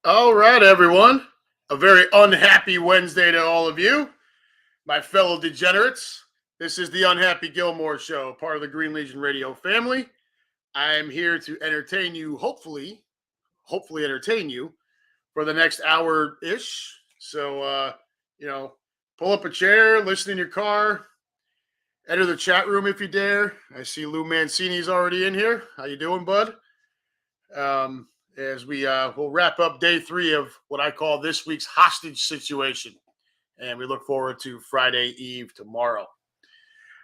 All right, everyone. A very unhappy Wednesday to all of you, my fellow degenerates. This is the Unhappy Gilmore Show, part of the Green Legion Radio family. I am here to entertain you, hopefully entertain you for the next hour ish. So, you know, pull up a chair, listen in your car, enter the chat room if you dare. I see Lou Mancini's already in here. How you doing, bud? As we will wrap up day three of what I call this week's hostage situation. And we look forward to Friday Eve tomorrow.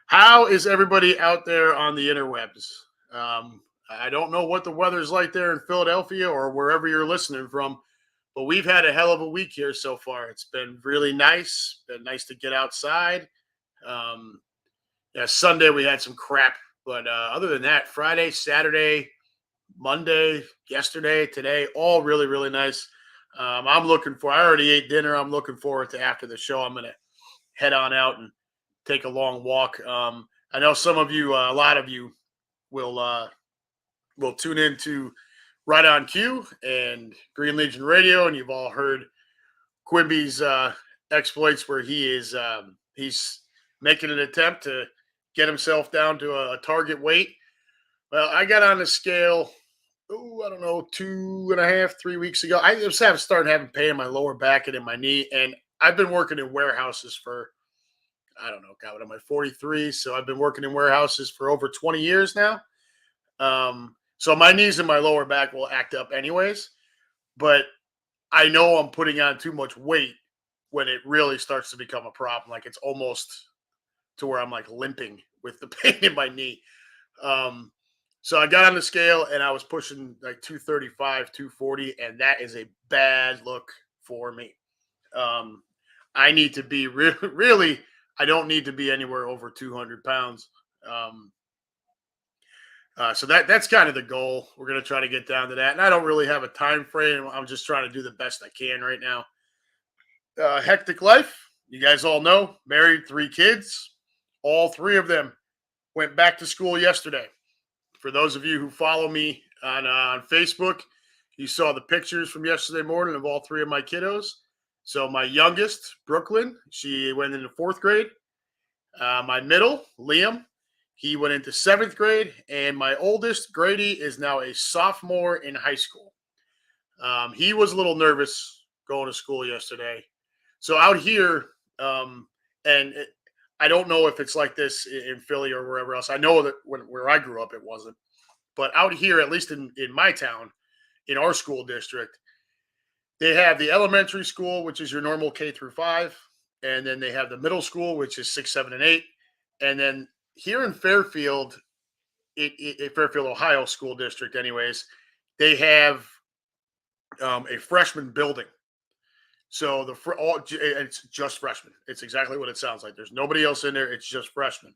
How is everybody out there on the interwebs? I don't know what the weather's like there in Philadelphia or wherever you're listening from, but we've had a hell of a week here so far. It's been really nice. Been nice to get outside. Um, yeah, Sunday we had some crap, but other than that, Friday, Saturday, Monday, yesterday, today, all really, really nice. I'm looking for. I already ate dinner. I'm looking forward to after the show. I'm gonna head on out and take a long walk. I know some of you, a lot of you, will tune into Right on Cue and Green Legion Radio, and you've all heard Quimby's exploits where he's making an attempt to get himself down to a target weight. Well, I got on the scale I don't know, 2.5, 3 weeks ago. I just have started having pain in my lower back and in my knee. And I've been working in warehouses for, I don't know, God, what am I, 43? So I've been working in warehouses for over 20 years now. So my knees and my lower back will act up anyways. But I know I'm putting on too much weight when it really starts to become a problem. Like it's almost to where I'm like limping with the pain in my knee. Um, so I got on the scale and I was pushing like 235, 240, and that is a bad look for me. Um, I need to be really, I don't need to be anywhere over 200 pounds. Um, so that's kind of the goal. We're going to try to get down to that. And I don't really have a time frame. I'm just trying to do the best I can right now. Hectic life. You guys all know, married, 3 kids. All 3 of them went back to school yesterday. For those of you who follow me on Facebook, you saw the pictures from yesterday morning of all 3 of my kiddos. So my youngest, Brooklyn, she went into 4th grade. My middle, Liam, he went into 7th grade, and my oldest, Grady, is now a sophomore in high school. He was a little nervous going to school yesterday. So out here, and I don't know if it's like this in Philly or wherever else. I know that where I grew up, it wasn't. But out here, at least in my town, in our school district, they have the elementary school, which is your normal K through 5. And then they have the middle school, which is 6, 7, and 8. And then here in Fairfield, Fairfield, Ohio school district, anyways, they have a freshman building. So it's just freshmen. It's exactly what it sounds like. There's nobody else in there. It's just freshmen.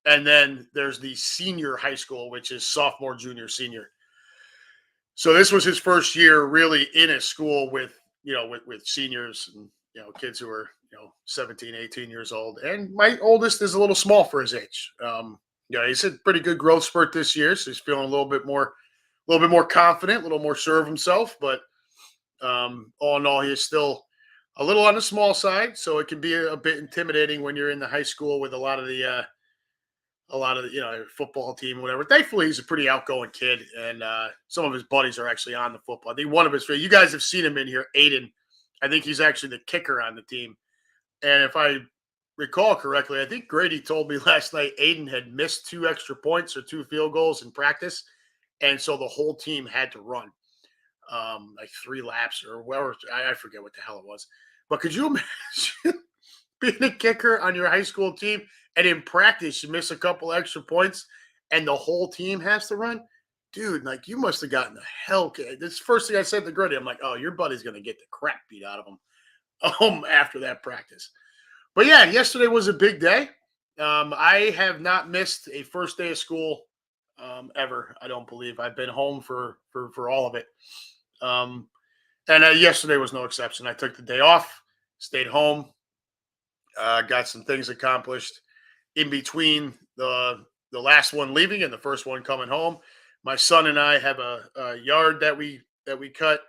And then there's the senior high school, which is sophomore, junior, senior. So this was his first year really in a school with, with seniors and, kids who are, 17, 18 years old. And my oldest is a little small for his age. He's had pretty good growth spurt this year. So he's feeling a little bit more confident, a little more sure of himself. But all in all, he is still a little on the small side. So it can be a bit intimidating when you're in the high school with a lot of the football team, whatever. Thankfully, he's a pretty outgoing kid, and some of his buddies are actually on the football. I think one of his, you guys have seen him in here, Aiden. I think he's actually the kicker on the team. And if I recall correctly, I think Grady told me last night Aiden had missed 2 extra points or 2 field goals in practice, and so the whole team had to run like 3 laps or whatever. I forget what the hell it was. But could you imagine being a kicker on your high school team? And in practice, you miss a couple extra points and the whole team has to run. Dude, like you must have gotten the hell. This first thing I said to Grady, I'm like, oh, your buddy's going to get the crap beat out of him after that practice. But yeah, yesterday was a big day. I have not missed a first day of school ever. I don't believe I've been home for all of it. And yesterday was no exception. I took the day off, stayed home, got some things accomplished in between the last one leaving and the first one coming home. My son and I have a yard that we cut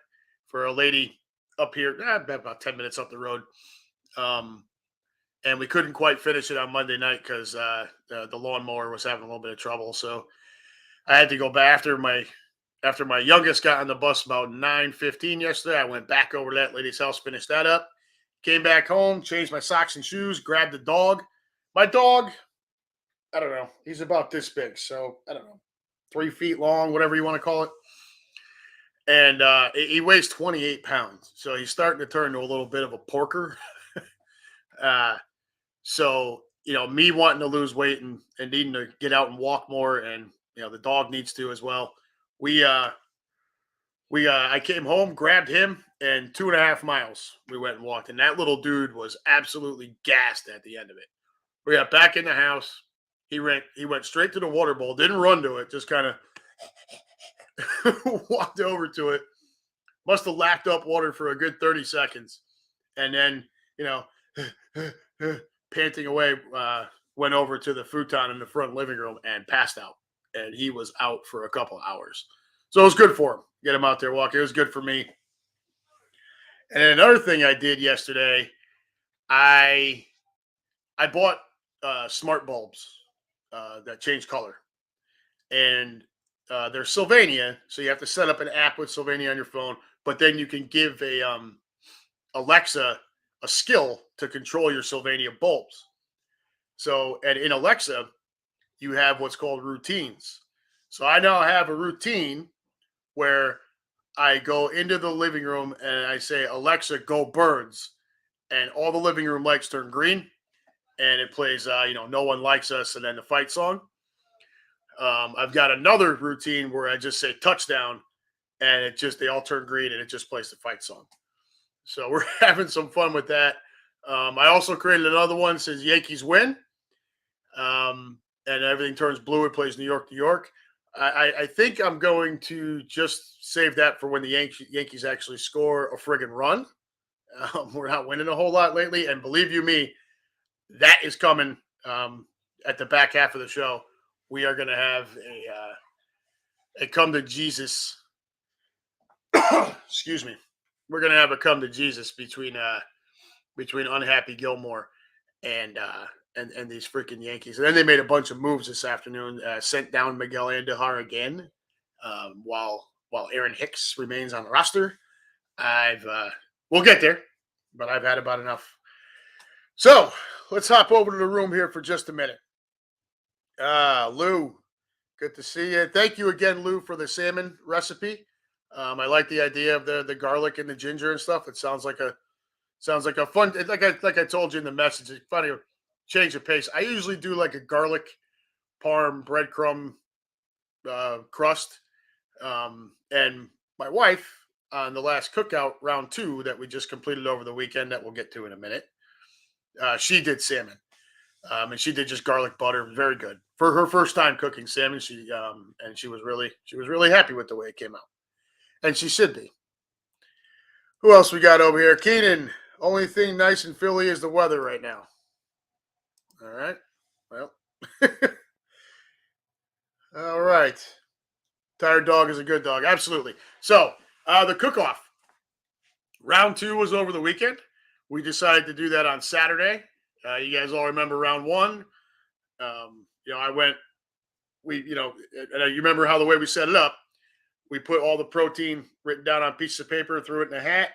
for a lady up here, about 10 minutes up the road. Um, and we couldn't quite finish it on Monday night because the lawnmower was having a little bit of trouble. So I had to go back after my youngest got on the bus about 9:15 yesterday. I went back over to that lady's house, finished that up, came back home, changed my socks and shoes, grabbed the dog. My dog, I don't know, he's about this big, so I don't know, 3 feet long, whatever you want to call it. And he weighs 28 pounds, so he's starting to turn into a little bit of a porker. uh, So, me wanting to lose weight and needing to get out and walk more, and the dog needs to as well. We I came home, grabbed him, and 2.5 miles we went and walked. And that little dude was absolutely gassed at the end of it. We got back in the house. He went straight to the water bowl, didn't run to it, just kind of walked over to it. Must have lapped up water for a good 30 seconds. And then, you know, panting away, went over to the futon in the front living room and passed out. And he was out for a couple hours. So it was good for him. Get him out there walking. It was good for me. And then another thing I did yesterday, I bought smart bulbs that change color. And they're Sylvania. So you have to set up an app with Sylvania on your phone. But then you can give a Alexa a skill to control your Sylvania bulbs. So, and in Alexa, you have what's called routines. So I now have a routine where I go into the living room and I say, Alexa, go birds. And all the living room lights turn green and it plays, No One Likes Us, and then the fight song. I've got another routine where I just say touchdown and they all turn green and it just plays the fight song. So we're having some fun with that. I also created another one that says Yankees win. And everything turns blue. It plays New York, New York. I think I'm going to just save that for when the Yankees actually score a friggin' run. We're not winning a whole lot lately. And believe you me, that is coming at the back half of the show. We are going to have a come to Jesus. Excuse me. We're going to have a come to Jesus between Unhappy Gilmore and these freaking Yankees. And then they made a bunch of moves this afternoon. Sent down Miguel Andujar again, while Aaron Hicks remains on the roster. We'll get there, but I've had about enough. So let's hop over to the room here for just a minute. Lou, good to see you. Thank you again, Lou, for the salmon recipe. I like the idea of the garlic and the ginger and stuff. It sounds like a fun. Like I told you in the message. It's funny. Change of pace. I usually do like a garlic parm breadcrumb crust. And my wife on the last cookout round 2 that we just completed over the weekend that we'll get to in a minute. She did salmon. And she did just garlic butter. Very good for her first time cooking salmon. She was really happy with the way it came out, and she should be. Who else we got over here? Keenan. Only thing nice in Philly is the weather right now. All right. Well. All right. Tired dog is a good dog. Absolutely. So the cook-off. Round 2 was over the weekend. We decided to do that on Saturday. You guys all remember round 1. I went. And you remember how the way we set it up. We put all the protein written down on pieces of paper, threw it in a hat,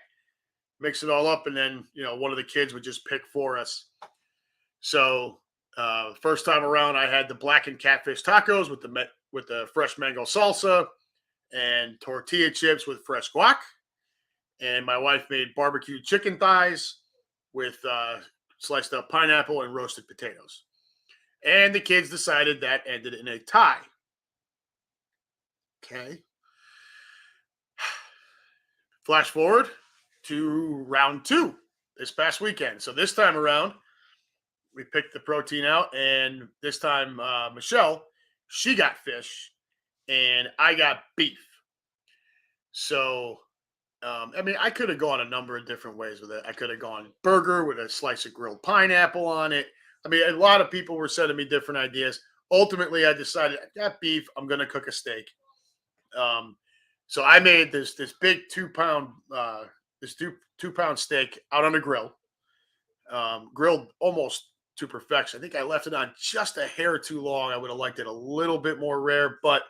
mix it all up, and then one of the kids would just pick for us. So first time around, I had the blackened catfish tacos with the fresh mango salsa and tortilla chips with fresh guac. And my wife made barbecue chicken thighs with sliced up pineapple and roasted potatoes. And the kids decided that ended in a tie. Okay. Flash forward to round 2 this past weekend. So this time around, we picked the protein out, and this time Michelle, she got fish, and I got beef. So, I could have gone a number of different ways with it. I could have gone burger with a slice of grilled pineapple on it. A lot of people were sending me different ideas. Ultimately, I decided that beef, I'm going to cook a steak. So I made this big 2 pound this 2 pound steak out on the grill, grilled almost to perfection. I think I left it on just a hair too long. I would have liked it a little bit more rare, but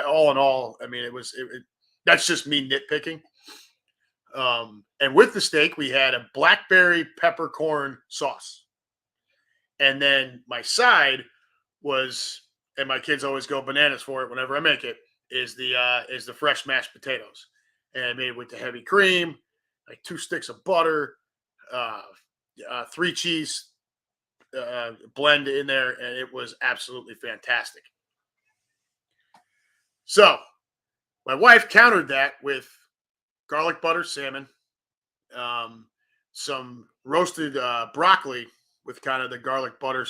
all in all, I mean, that's just me nitpicking. And with the steak, we had a blackberry peppercorn sauce, and then my side was, and my kids always go bananas for it whenever I make it, is the fresh mashed potatoes, and I made it with the heavy cream, like 2 sticks of butter, uh, 3 cheese blend in there, and it was absolutely fantastic. So my wife countered that with garlic butter salmon, um, some roasted broccoli with kind of the garlic butter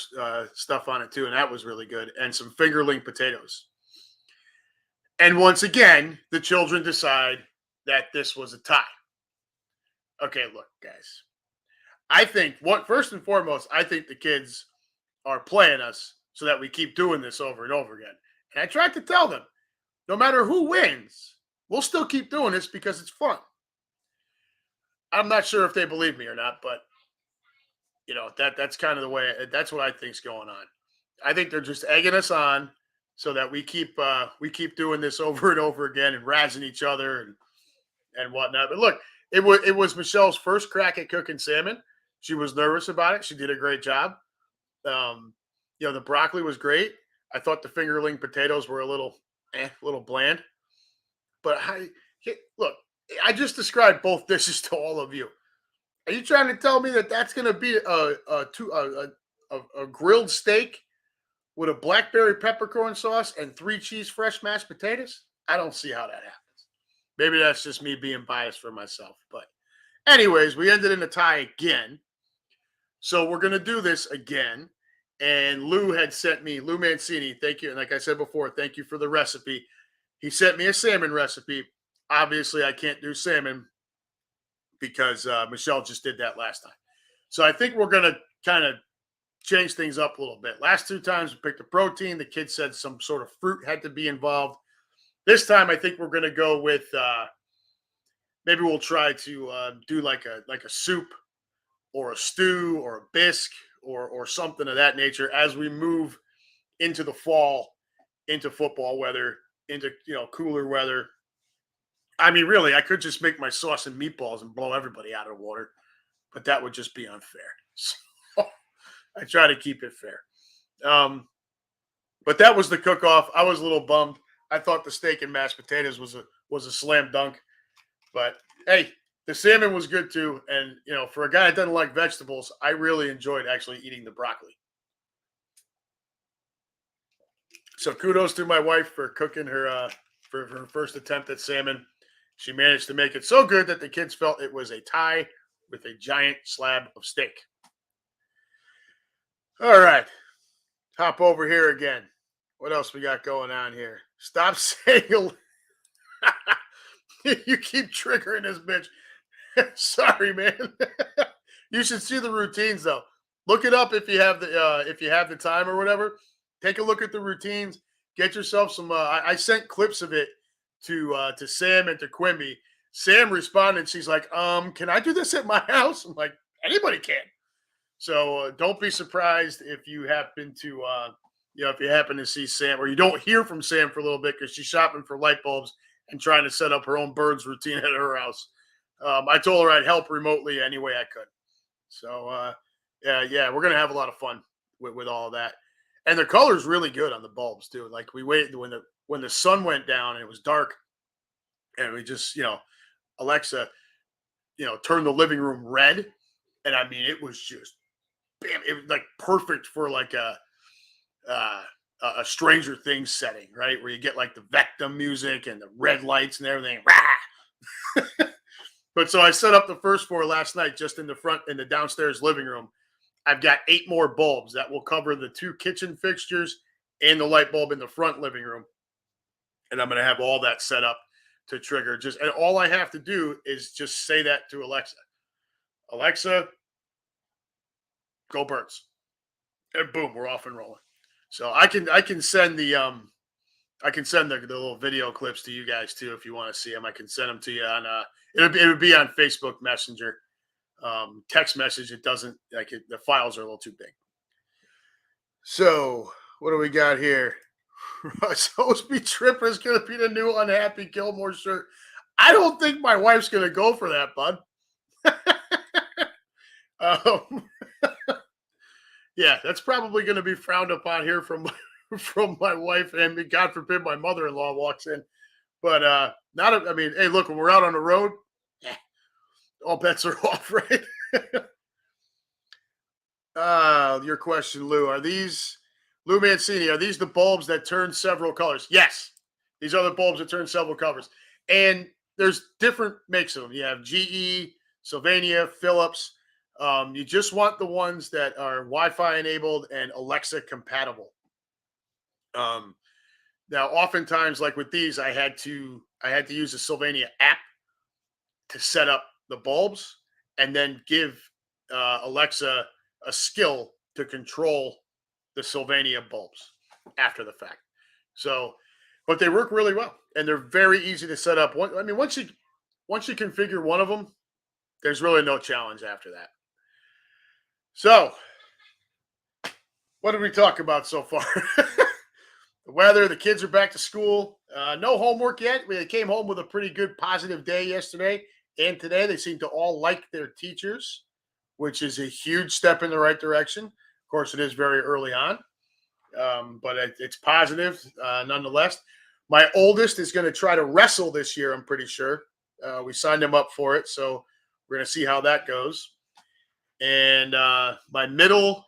stuff on it too, and that was really good, and some fingerling potatoes. And once again, the children decide that this was a tie. Okay, look, guys. I think what first and foremost, I think the kids are playing us so that we keep doing this over and over again. And I tried to tell them, no matter who wins, we'll still keep doing this because it's fun. I'm not sure if they believe me or not, but that's kind of the way. That's what I think's going on. I think they're just egging us on so that we keep doing this over and over again and razzing each other and whatnot. But look, it was Michelle's first crack at cooking salmon. She was nervous about it. She did a great job. Um, the broccoli was great. I thought the fingerling potatoes were a little bland. But look, I just described both dishes to all of you. Are you trying to tell me that that's going to be a grilled steak with a blackberry peppercorn sauce and 3 cheese fresh mashed potatoes? I don't see how that happens. Maybe that's just me being biased for myself. But anyways, we ended in a tie again. So we're gonna do this again. And Lou Mancini, thank you. And like I said before, thank you for the recipe. He sent me a salmon recipe. Obviously, I can't do salmon because Michelle just did that last time. So I think we're gonna kind of change things up a little bit. Last 2 times we picked a protein. The kid said some sort of fruit had to be involved. This time I think we're gonna go with maybe we'll try to do like a soup or a stew or a bisque or something of that nature as we move into the fall, into football weather, into cooler weather. I mean, really, I could just make my sauce and meatballs and blow everybody out of the water, but that would just be unfair. So I try to keep it fair. But that was the cook-off. I was a little bummed. I thought the steak and mashed potatoes was a slam dunk, but hey, the salmon was good too. And for a guy that doesn't like vegetables, I really enjoyed actually eating the broccoli. So kudos to my wife for cooking for her first attempt at salmon. She managed to make it so good that the kids felt it was a tie with a giant slab of steak. All right, hop over here again. What else we got going on here? Stop saying you keep triggering this bitch. Sorry, man. You should see the routines though. Look it up if you have the time or whatever. Take a look at the routines. Get yourself some. I sent clips of it to Sam and to Quimby. Sam responded. She's like, can I do this at my house? I'm like, anybody can. So don't be surprised if you happen to if you happen to see Sam or you don't hear from Sam for a little bit because she's shopping for light bulbs and trying to set up her own birds routine at her house. I told her I'd help remotely any way I could. So yeah, we're gonna have a lot of fun with all of that. And the color's really good on the bulbs too. Like we waited when the sun went down and it was dark, and we just Alexa turned the living room red, and I mean it was just bam, it was like perfect for like uh, a Stranger Things setting, right? Where you get like the Vectum music and the red lights and everything. But so I set up the first 4 last night just in the downstairs living room. I've got 8 more bulbs that will cover the 2 kitchen fixtures and the light bulb in the front living room. And I'm going to have all that set up to trigger and all I have to do is just say that to Alexa. Alexa, go birds. And boom, we're off and rolling. So I can send I can send the little video clips to you guys too if you want to see them. I can send them to you on it would be on Facebook Messenger. Text message, it doesn't like it, the files are a little too big. So what do we got here? Russ Hosby Tripper is going to be the new Unhappy Gilmore shirt. I don't think my wife's going to go for that, bud. um, yeah, that's probably going to be frowned upon here from from my wife, and God forbid my mother-in-law walks in. But I mean, hey, look, when we're out on the road, all bets are off, right? Your question, Lou. Lou Mancini, are these the bulbs that turn several colors? Yes. These are the bulbs that turn several colors. And there's different makes of them. You have GE, Sylvania, Philips. You just want the ones that are Wi-Fi enabled and Alexa compatible. Now, oftentimes, like with these, I had to use the Sylvania app to set up the bulbs and then give Alexa a skill to control the Sylvania bulbs after the fact. So, but they work really well and they're very easy to set up. I mean, once you configure one of them, there's really no challenge after that. So, what did we talk about so far? The weather, the kids are back to school. No homework yet. They came home with a pretty good positive day yesterday and today. They seem to all like their teachers, which is a huge step in the right direction. Of course, it is very early on, but it's positive nonetheless. My oldest is going to try to wrestle this year, I'm pretty sure. We signed him up for it, so we're going to see how that goes. And my middle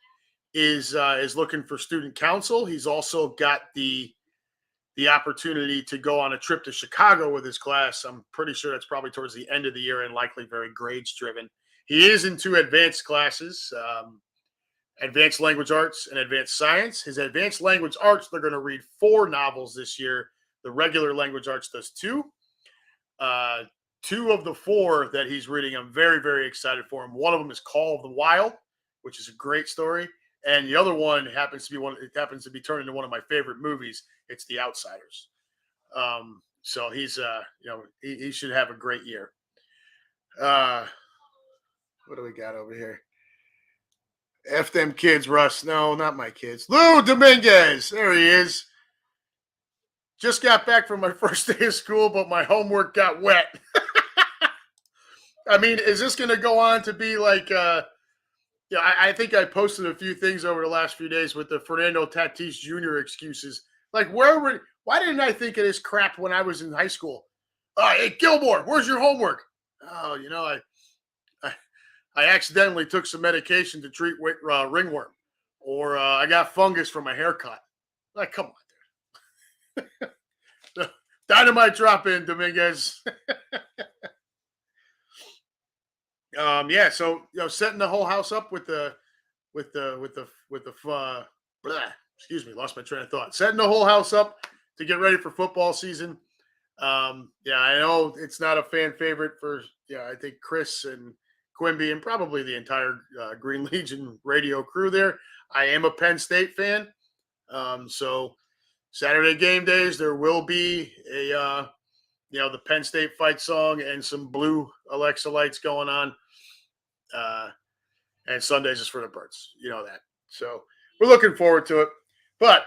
is looking for student council. He's also got the opportunity to go on a trip to Chicago with his class. I'm pretty sure that's probably towards the end of the year and likely very grades driven. He is into advanced classes, advanced language arts and advanced science. His advanced language arts, they're going to read 4 novels this year. The regular language arts does 2. 2 of the 4 that he's reading, I'm very, very excited for him. One of them is Call of the Wild, which is a great story. And the other one happens to be turned into one of my favorite movies. It's The Outsiders. So he's, he should have a great year. What do we got over here? F them kids, Russ. No, not my kids. Lou Dominguez. There he is. Just got back from my first day of school, but my homework got wet. I mean, is this going to go on to be like, I think I posted a few things over the last few days with the Fernando Tatis Jr. excuses. Like, why didn't I think of this crap when I was in high school? Hey, Gilmore, where's your homework? Oh, I accidentally took some medication to treat ringworm, or I got fungus from a haircut. Like, come on, dude. Dynamite drop in, Dominguez. Yeah, so setting the whole house up with the excuse me, lost my train of thought. Setting the whole house up to get ready for football season. Yeah, I know it's not a fan favorite for I think Chris and Quimby and probably the entire Green Legion radio crew there. I am a Penn State fan, so Saturday game days there will be a the Penn State fight song and some blue Alexa lights going on. And Sundays is for the birds. You know that. So we're looking forward to it. But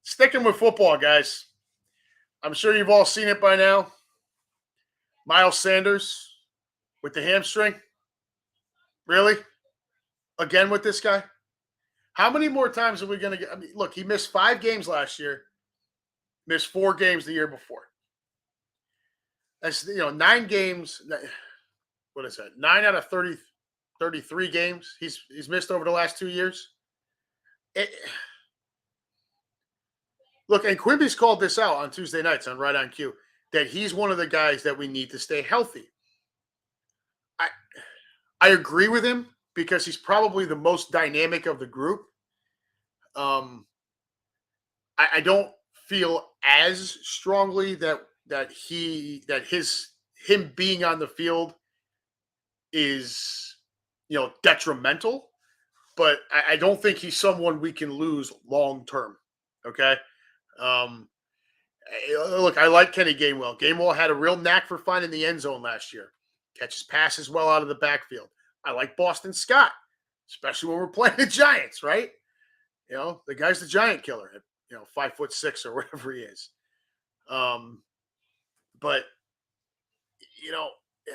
sticking with football, guys, I'm sure you've all seen it by now. Miles Sanders with the hamstring. Really? Again with this guy? How many more times are we going to get? I mean, look, he missed 5 games last year, missed 4 games the year before. That's 9 games. What is that? 9 out of 33 games he's missed over the last 2 years. Look, and Quimby's called this out on Tuesday nights on Right on Cue that he's one of the guys that we need to stay healthy. I agree with him because he's probably the most dynamic of the group. I don't feel as strongly that him being on the field is detrimental, but I don't think he's someone we can lose long term. Okay. Look, I like Kenny Gainwell. Gainwell had a real knack for finding the end zone last year. Catches passes well out of the backfield. I like Boston Scott, especially when we're playing the Giants, right? The guy's the giant killer at 5'6" or whatever he is. But you know,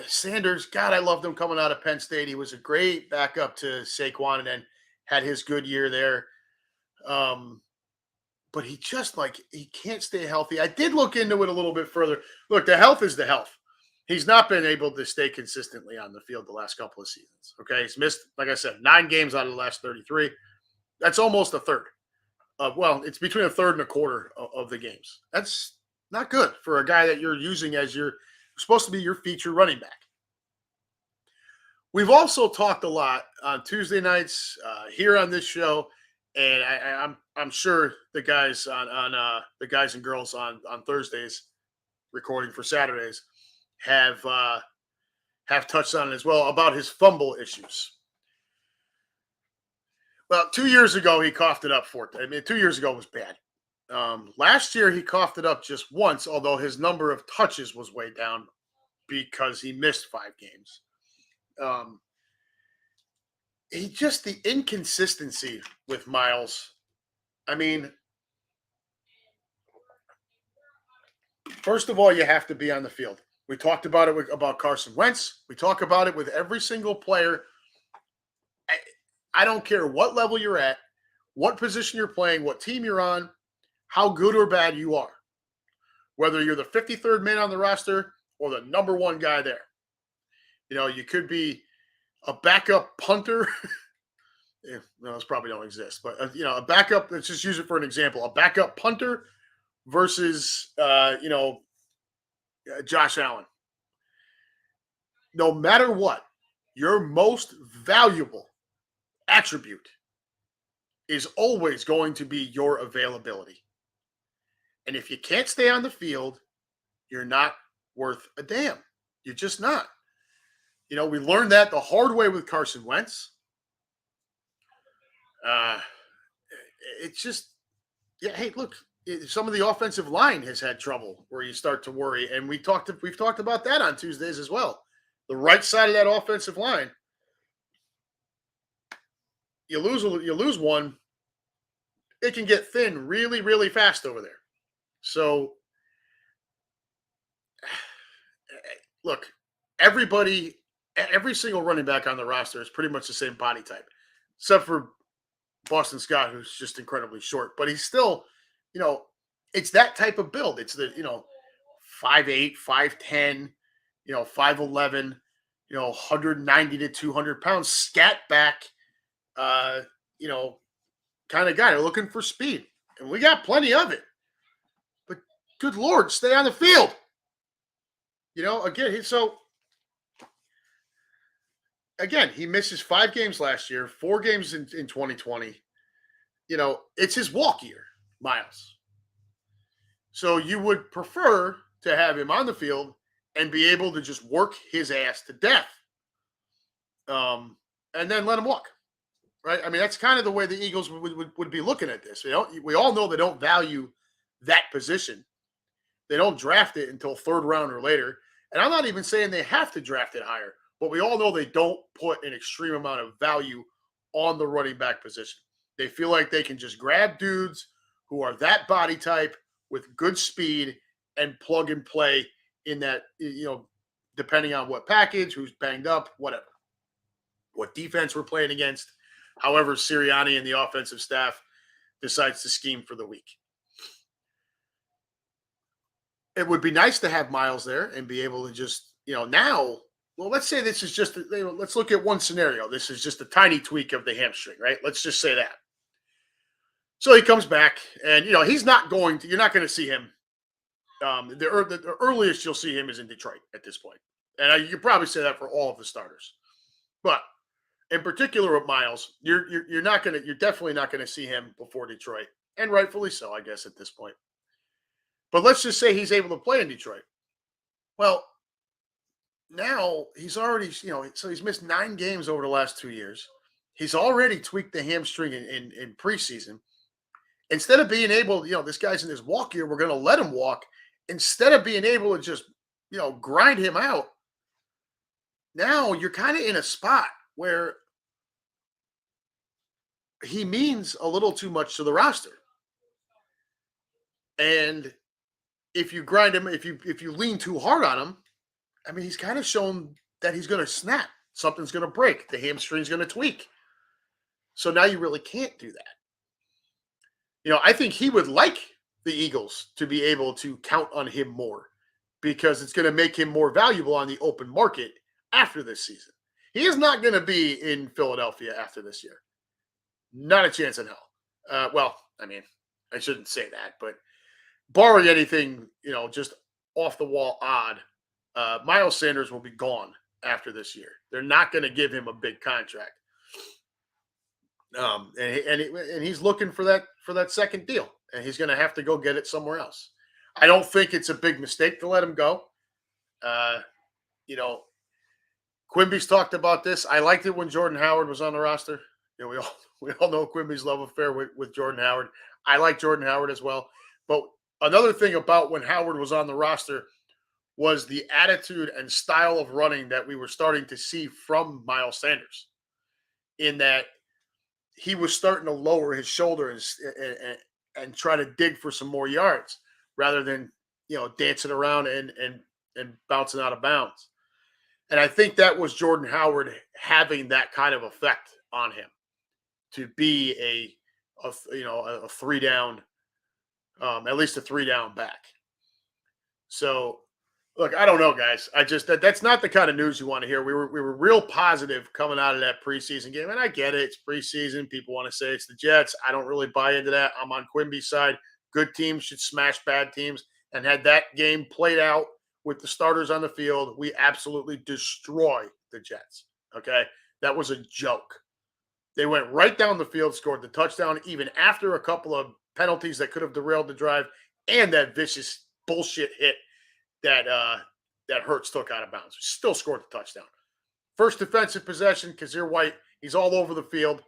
Sanders, God, I loved him coming out of Penn State. He was a great backup to Saquon, and then had his good year there. But he can't stay healthy. I did look into it a little bit further. Look, the health is the health. He's not been able to stay consistently on the field the last couple of seasons. Okay, he's missed, like I said, 9 games out of the last 33. That's almost a third. It's between a third and a quarter of the games. That's not good for a guy that you're using as your supposed to be your feature running back. We've also talked a lot on Tuesday nights here on this show, and I'm sure the guys on the guys and girls on Thursdays, recording for Saturdays, have touched on it as well about his fumble issues. Well, 2 years ago he coughed it up 2 years ago was bad. Last year he coughed it up just once, although his number of touches was way down because he missed 5 games. The inconsistency with Miles. I mean, first of all, you have to be on the field. We talked about it about Carson Wentz. We talk about it with every single player. I don't care what level you're at, what position you're playing, what team you're on, how good or bad you are. Whether you're the 53rd man on the roster or the number one guy there. You could be a backup punter. Those probably don't exist, but a backup. Let's just use it for an example. A backup punter versus Josh Allen. No matter what, your most valuable attribute is always going to be your availability. And if you can't stay on the field, you're not worth a damn. You're just not. We learned that the hard way with Carson Wentz. Hey, look, some of the offensive line has had trouble where you start to worry. And we've talked about that on Tuesdays as well. The right side of that offensive line, you lose one, it can get thin really, really fast over there. So, look, every single running back on the roster is pretty much the same body type, except for Boston Scott, who's just incredibly short. But he's still, it's that type of build. It's the, 5'8", 5'10", 5'11", 190 to 200 pounds, scat back, kind of guy. They're looking for speed. And we got plenty of it. But good Lord, stay on the field. Again, he misses 5 games last year, 4 games in 2020. It's his walk year, Miles. So you would prefer to have him on the field and be able to just work his ass to death. And then let him walk. Right? I mean, that's kind of the way the Eagles would be looking at this. We all know they don't value that position. They don't draft it until 3rd round or later. And I'm not even saying they have to draft it higher, but we all know they don't put an extreme amount of value on the running back position. They feel like they can just grab dudes who are that body type with good speed and plug and play in that, depending on what package, who's banged up, whatever, what defense we're playing against, however Sirianni and the offensive staff decides to scheme for the week. It would be nice to have Miles there and be able to just, now, well, let's say this is just, let's look at one scenario. This is just a tiny tweak of the hamstring, right? Let's just say that. So he comes back and, you're not going to see him. The earliest you'll see him is in Detroit at this point. And you could probably say that for all of the starters. But in particular with Miles, you're definitely not going to see him before Detroit. And rightfully so, I guess, at this point. But let's just say he's able to play in Detroit. Well, now he's already, so he's missed 9 games over the last 2 years. He's already tweaked the hamstring in preseason. Instead of being able, this guy's in his walk year, we're going to let him walk. Instead of being able to just, grind him out, now you're kind of in a spot where he means a little too much to the roster. And if you grind him, if you lean too hard on him, I mean, he's kind of shown that he's going to snap. Something's going to break. The hamstring's going to tweak. So now you really can't do that. I think he would like the Eagles to be able to count on him more because it's going to make him more valuable on the open market after this season. He is not going to be in Philadelphia after this year. Not a chance in hell. Well, I mean, I shouldn't say that, but barring anything, just off the wall odd, Miles Sanders will be gone after this year. They're not going to give him a big contract. And he's looking for that second deal, and he's going to have to go get it somewhere else. I don't think it's a big mistake to let him go. Quimby's talked about this. I liked it when Jordan Howard was on the roster. We all know Quimby's love affair with Jordan Howard. I like Jordan Howard as well. But another thing about when Howard was on the roster was the attitude and style of running that we were starting to see from Miles Sanders, in that he was starting to lower his shoulder and try to dig for some more yards rather than, dancing around and bouncing out of bounds. And I think that was Jordan Howard having that kind of effect on him to be a 3-down, at least a 3-down back. So, look, I don't know, guys. That's not the kind of news you want to hear. We were real positive coming out of that preseason game, and I get it. It's preseason. People want to say it's the Jets. I don't really buy into that. I'm on Quimby's side. Good teams should smash bad teams. And had that game played out with the starters on the field, we absolutely destroy the Jets. Okay? That was a joke. They went right down the field, scored the touchdown, even after a couple of penalties that could have derailed the drive, and that vicious bullshit hit that Hurts took out of bounds. Still scored the touchdown. First defensive possession, Kazir White, he's all over the field.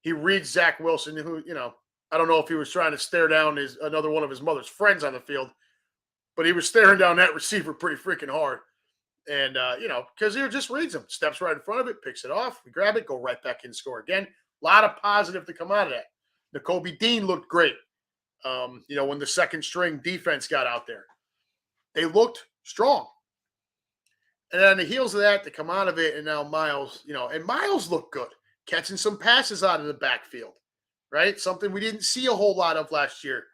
He reads Zach Wilson, who, I don't know if he was trying to stare down another one of his mother's friends on the field, but he was staring down that receiver pretty freaking hard. And, Kazir just reads him, steps right in front of it, picks it off, we grab it, go right back in and score again. A lot of positive to come out of that. Nakobe Dean looked great, when the second string defense got out there. They looked strong. And then on the heels of that, to come out of it, and now Miles, and Miles looked good, catching some passes out of the backfield, right? Something we didn't see a whole lot of last year.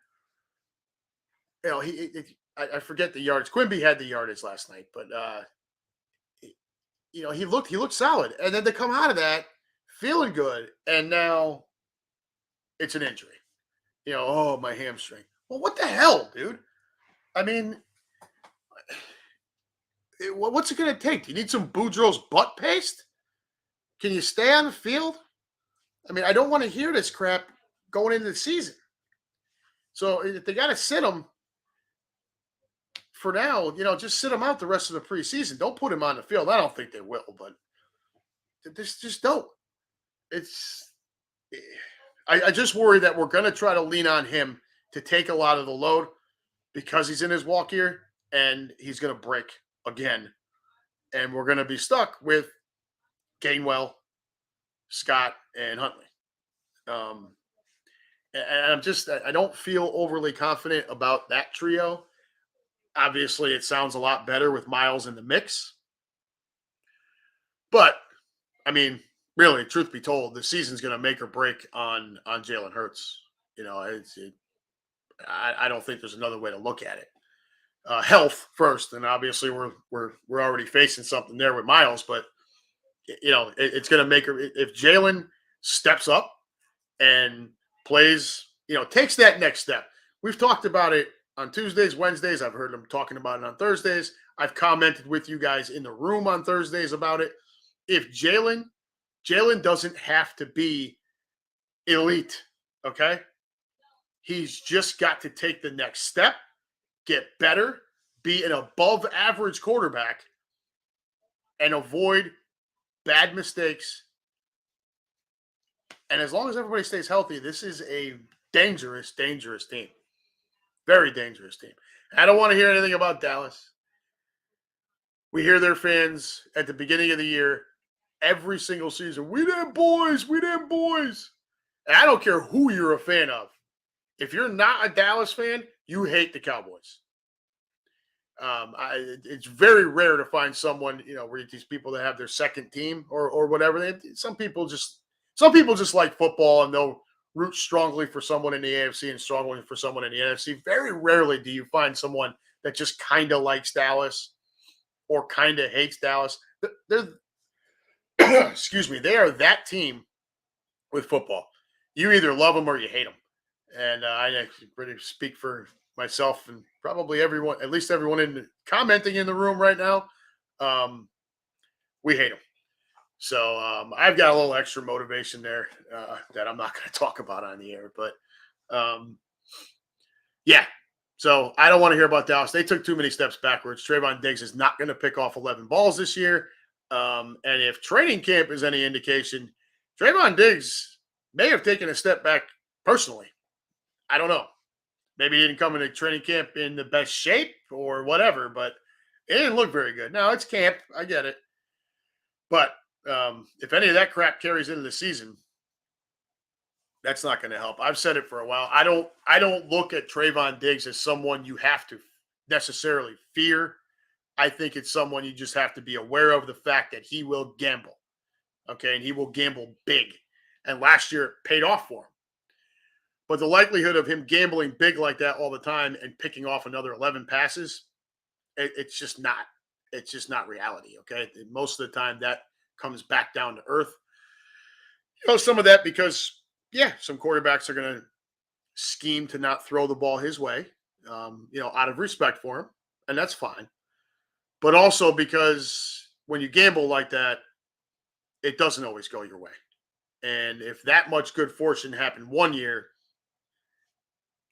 I forget the yards. Quimby had the yardage last night, but he looked solid. And then to come out of that, feeling good, and now it's an injury. Oh, my hamstring. Well, what the hell, dude? I mean, what's it going to take? Do you need some Boudreaux's butt paste? Can you stay on the field? I mean, I don't want to hear this crap going into the season. So if they got to sit him for now, just sit him out the rest of the preseason. Don't put him on the field. I don't think they will, but just don't. I just worry that we're going to try to lean on him to take a lot of the load because he's in his walk year and he's going to break again. And we're going to be stuck with Gainwell, Scott, and Huntley. And I don't feel overly confident about that trio. Obviously, it sounds a lot better with Miles in the mix. But, I mean, really, truth be told, the season's going to make or break on Jalen Hurts. I don't think there's another way to look at it. Health first, and obviously we're already facing something there with Miles. But it's going to make her if Jalen steps up and plays. Takes that next step. We've talked about it on Tuesdays, Wednesdays. I've heard them talking about it on Thursdays. I've commented with you guys in the room on Thursdays about it. If Jalen doesn't have to be elite, okay? He's just got to take the next step, get better, be an above average quarterback, and avoid bad mistakes. And as long as everybody stays healthy, this is a dangerous, dangerous team. Very dangerous team. I don't want to hear anything about Dallas. We hear their fans at the beginning of the year, every single season. We them boys, we them boys. And I don't care who you're a fan of. If you're not a Dallas fan, you hate the Cowboys. It's very rare to find someone, where these people that have their second team or whatever. Some people just like football and they'll root strongly for someone in the AFC and strongly for someone in the NFC. Very rarely do you find someone that just kind of likes Dallas or kind of hates Dallas. They're excuse me, they are that team with football. You either love them or you hate them. And I actually pretty speak for myself and probably everyone, at least everyone commenting in the room right now. We hate them. So I've got a little extra motivation there that I'm not going to talk about on the air. But yeah, so I don't want to hear about Dallas. They took too many steps backwards. Trayvon Diggs is not going to pick off 11 balls this year. And if training camp is any indication, Trayvon Diggs may have taken a step back personally. I don't know. Maybe he didn't come into training camp in the best shape or whatever, but it didn't look very good. Now, it's camp. I get it. But if any of that crap carries into the season, that's not going to help. I've said it for a while. I don't look at Trayvon Diggs as someone you have to necessarily fear. I think it's someone you just have to be aware of the fact that he will gamble. Okay, and he will gamble big. And last year it paid off for him. But the likelihood of him gambling big like that all the time and picking off another 11 passes, it's just not reality. Okay, and most of the time that comes back down to earth. Some of that because some quarterbacks are going to scheme to not throw the ball his way, out of respect for him, and that's fine. But also because when you gamble like that, it doesn't always go your way. And if that much good fortune happened one year,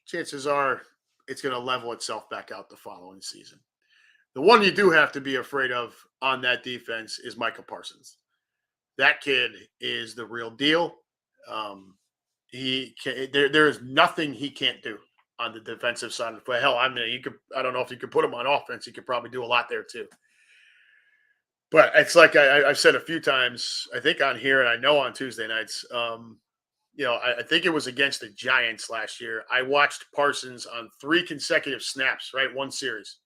chances are it's going to level itself back out the following season. The one you do have to be afraid of on that defense is Micah Parsons. That kid is the real deal. There is nothing he can't do on the defensive side of the play. Hell, I don't know if you could put him on offense. He could probably do a lot there too. But it's like I've said a few times, I think on here, and I know on Tuesday nights, I think it was against the Giants last year. I watched Parsons on 3 consecutive snaps, right? One series.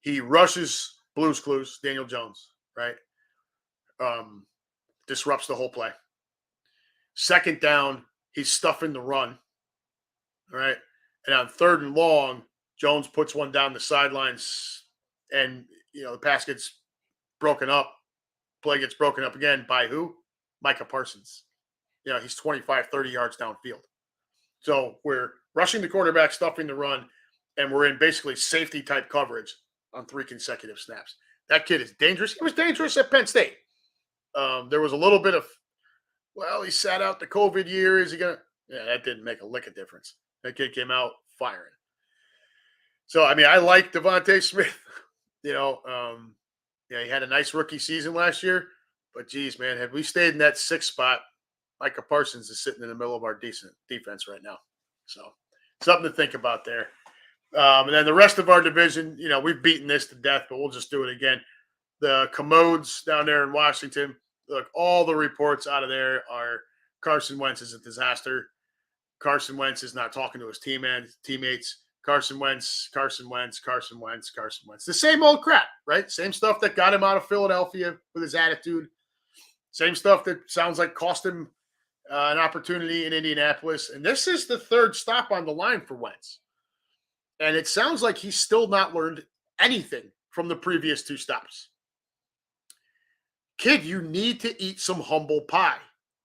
He rushes Blues Clues, Daniel Jones, right? Disrupts the whole play. Second down, he's stuffing the run, right? And on 3rd and long, Jones puts one down the sidelines, and the pass gets broken up. Play gets broken up again by who? Micah Parsons. He's 25, 30 yards downfield. So we're rushing the quarterback, stuffing the run, and we're in basically safety type coverage on 3 consecutive snaps. That kid is dangerous. He was dangerous at Penn State. There was a little bit of, he sat out the COVID year. Is he going to? Yeah, that didn't make a lick of difference. That kid came out firing. So, I like Devontae Smith. He had a nice rookie season last year. But, geez, man, had we stayed in that 6th spot, Micah Parsons is sitting in the middle of our decent defense right now. So, something to think about there. And then the rest of our division, we've beaten this to death, but we'll just do it again. The Commodes down there in Washington, look, all the reports out of there are Carson Wentz is a disaster. Carson Wentz is not talking to his teammates. Carson Wentz. The same old crap, right? Same stuff that got him out of Philadelphia with his attitude. Same stuff that sounds like cost him an opportunity in Indianapolis. And this is the 3rd stop on the line for Wentz. And it sounds like he's still not learned anything from the previous 2 stops. Kid, you need to eat some humble pie.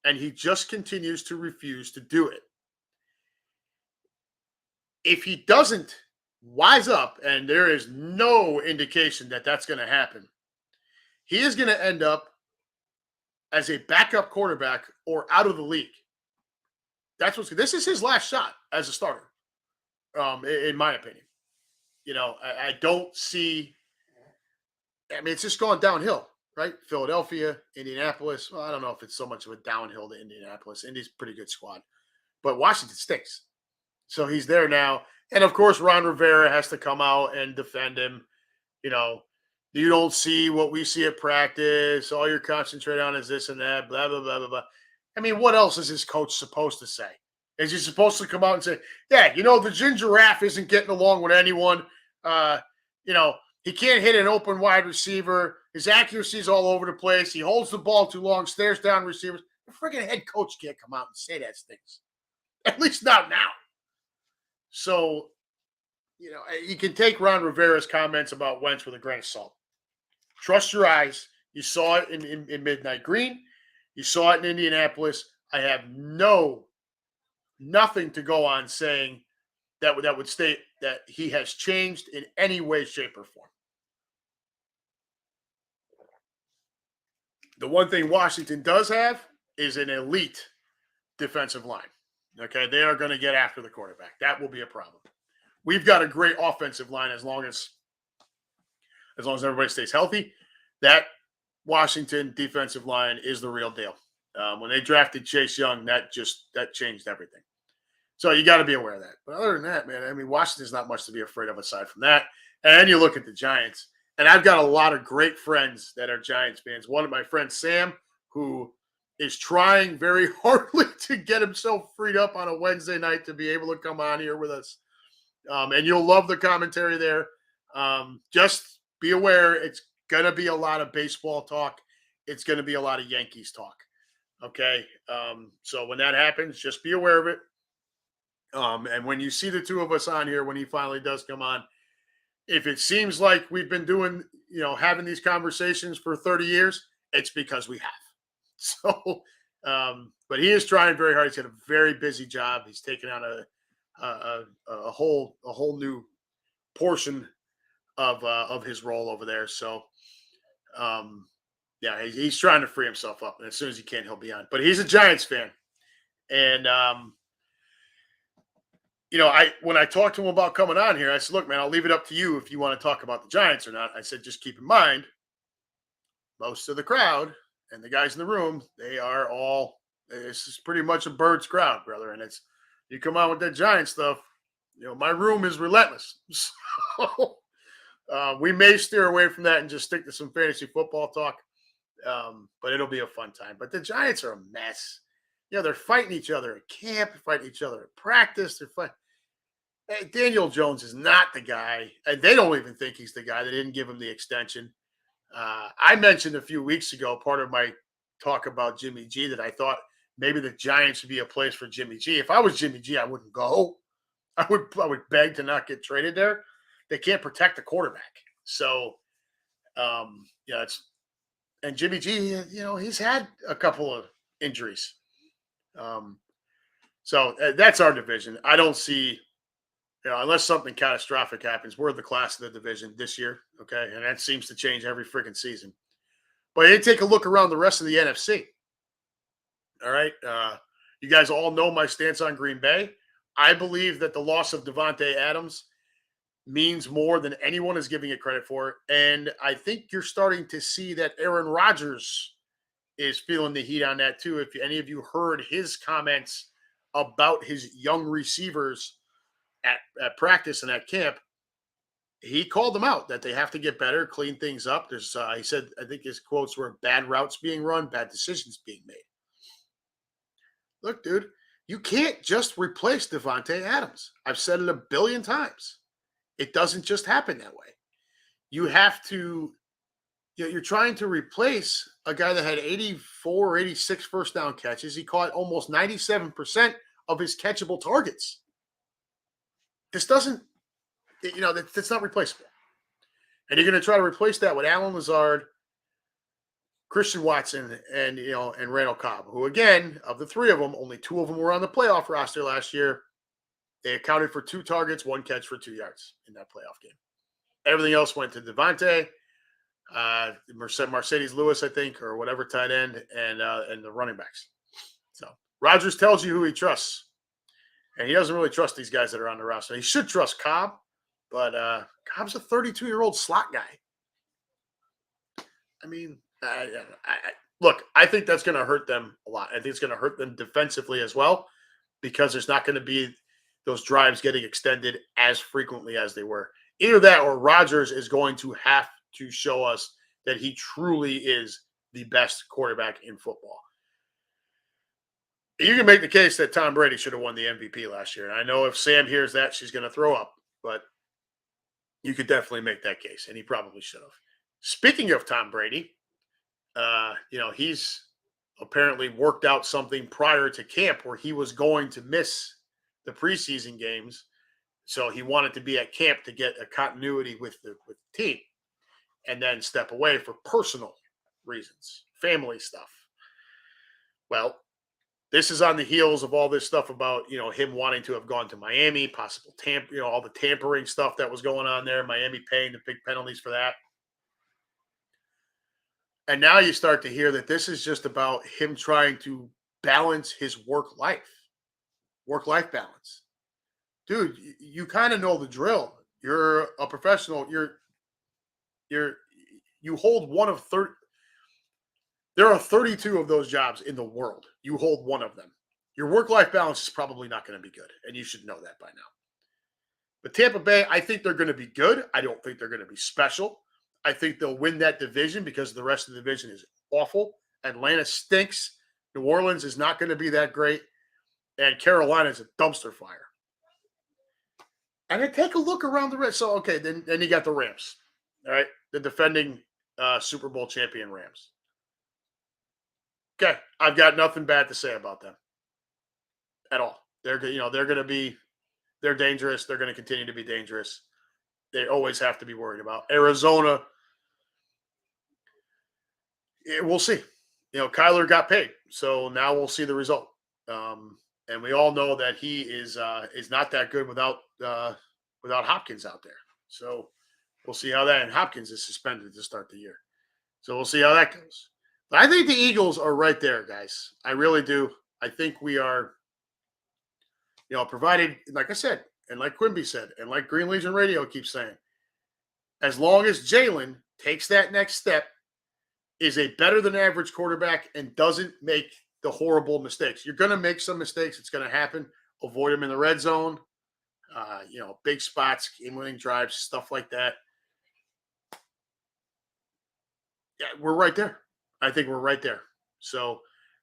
And he just continues to refuse to do it. If he doesn't wise up, and there is no indication that that's going to happen, he is going to end up as a backup quarterback or out of the league. This is his last shot as a starter, in my opinion. I don't see. It's just gone downhill, right? Philadelphia, Indianapolis. Well, I don't know if it's so much of a downhill to Indianapolis. Indy's a pretty good squad. but Washington stinks. So he's there now. And of course, Ron Rivera has to come out and defend him. You know, you don't see what we see at practice. All you're concentrating on is this and that, blah, blah, blah, blah, blah. I mean, what else is his coach supposed to say? Is he supposed to come out and say, yeah, the ginger giraffe isn't getting along with anyone? Uh, you know, he can't hit an open wide receiver. His accuracy is all over the place. He holds the ball too long, stares down receivers. The freaking head coach can't come out and say that things. At least not now. So, you can take Ron Rivera's comments about Wentz with a grain of salt. Trust your eyes. You saw it in Midnight Green. You saw it in Indianapolis. I have nothing to go on saying that would state that he has changed in any way, shape, or form. The one thing Washington does have is an elite defensive line. Okay, they are going to get after the quarterback. That will be a problem. We've got a great offensive line as long as everybody stays healthy. That Washington defensive line is the real deal. When they drafted Chase Young, that changed everything. So you got to be aware of that. But other than that, man, I mean, Washington's not much to be afraid of aside from that. And you look at the Giants, and I've got a lot of great friends that are Giants fans. One of my friends, Sam, who is trying very hardly to get himself freed up on a Wednesday night to be able to come on here with us. And you'll love the commentary there. Just be aware, it's going to be a lot of baseball talk. It's going to be a lot of Yankees talk. Okay. So when that happens, just be aware of it. And when you see the two of us on here, when he finally does come on, if it seems like we've been doing, having these conversations for 30 years, it's because we have. So, but he is trying very hard. He's got a very busy job. He's taken on a whole new portion of his role over there. So, yeah, he's trying to free himself up, and as soon as he can, he'll be on. But he's a Giants fan, and when I talked to him about coming on here, I said, "Look, man, I'll leave it up to you if you want to talk about the Giants or not." I said, "Just keep in mind, most of the crowd and the guys in the room, they are all. This is pretty much a Birds crowd, brother, and it's you come on with that Giant stuff. My room is relentless." So we may steer away from that and just stick to some fantasy football talk. But it'll be a fun time. But the Giants are a mess. They're fighting each other at camp, fighting each other at practice. They're fighting. Hey, Daniel Jones is not the guy, and they don't even think he's the guy. They didn't give him the extension. I mentioned a few weeks ago, part of my talk about Jimmy G, that I thought maybe the Giants would be a place for Jimmy G. If I was Jimmy G, I wouldn't go. I would beg to not get traded there. They can't protect the quarterback. So, and Jimmy G, he's had a couple of injuries. So that's our division. I don't see, unless something catastrophic happens, we're the class of the division this year. Okay. And that seems to change every freaking season. But you take a look around the rest of the NFC. All right. You guys all know my stance on Green Bay. I believe that the loss of Devontae Adams means more than anyone is giving it credit for. And I think you're starting to see that Aaron Rodgers is feeling the heat on that too. If any of you heard his comments about his young receivers at practice and at camp, he called them out that they have to get better, clean things up. There's, he said, I think his quotes were bad routes being run, bad decisions being made. Look, dude, you can't just replace Devontae Adams. I've said it a billion times. It doesn't just happen that way. You have to, you're trying to replace a guy that had 84 or 86 first down catches. He caught almost 97% of his catchable targets. This doesn't, that's not replaceable. And you're going to try to replace that with Allen Lazard, Christian Watson, and Randall Cobb, who, again, of the three of them, only two of them were on the playoff roster last year. They accounted for 2 targets, 1 catch for 2 yards in that playoff game. Everything else went to Devontae, Mercedes Lewis, I think, or whatever tight end, and the running backs. So Rodgers tells you who he trusts, and he doesn't really trust these guys that are on the roster. He should trust Cobb, but Cobb's a 32-year-old slot guy. I mean, look, I think that's going to hurt them a lot. I think it's going to hurt them defensively as well. because there's not going to be those drives getting extended as frequently as they were. Either that or Rodgers is going to have to show us that he truly is the best quarterback in football. You can make the case that Tom Brady should have won the MVP last year. And I know if Sam hears that, she's going to throw up, but you could definitely make that case, and he probably should have. Speaking of Tom Brady, he's apparently worked out something prior to camp where he was going to miss the preseason games. So he wanted to be at camp to get a continuity with the team and then step away for personal reasons, family stuff. Well, this is on the heels of all this stuff about, him wanting to have gone to Miami, possible all the tampering stuff that was going on there, Miami paying the big penalties for that. And now you start to hear that this is just about him trying to balance his work-life balance. Dude, you kind of know the drill. You're a professional. You hold one of 30. There are 32 of those jobs in the world. You hold one of them. Your work-life balance is probably not going to be good, and you should know that by now. But Tampa Bay, I think they're going to be good. I don't think they're going to be special. I think they'll win that division because the rest of the division is awful. Atlanta stinks. New Orleans is not going to be that great. And Carolina is a dumpster fire. And then take a look around the rest. So, okay, then you got the Rams. All right, the defending Super Bowl champion Rams. Okay, I've got nothing bad to say about them at all. They're dangerous. They're going to continue to be dangerous. They always have to be worried about Arizona. We'll see. Kyler got paid, so now we'll see the result. And we all know that he is not that good without Hopkins out there. So we'll see how that. And Hopkins is suspended to start the year, so we'll see how that goes. But I think the Eagles are right there, guys. I really do. I think we are. Provided, like I said, and like Quimby said, and like Green Legion Radio keeps saying, as long as Jalen takes that next step, is a better than average quarterback, and doesn't make the horrible mistakes. You're going to make some mistakes. It's going to happen. Avoid them in the red zone. Big spots, game-winning drives, stuff like that. Yeah, we're right there. I think we're right there. So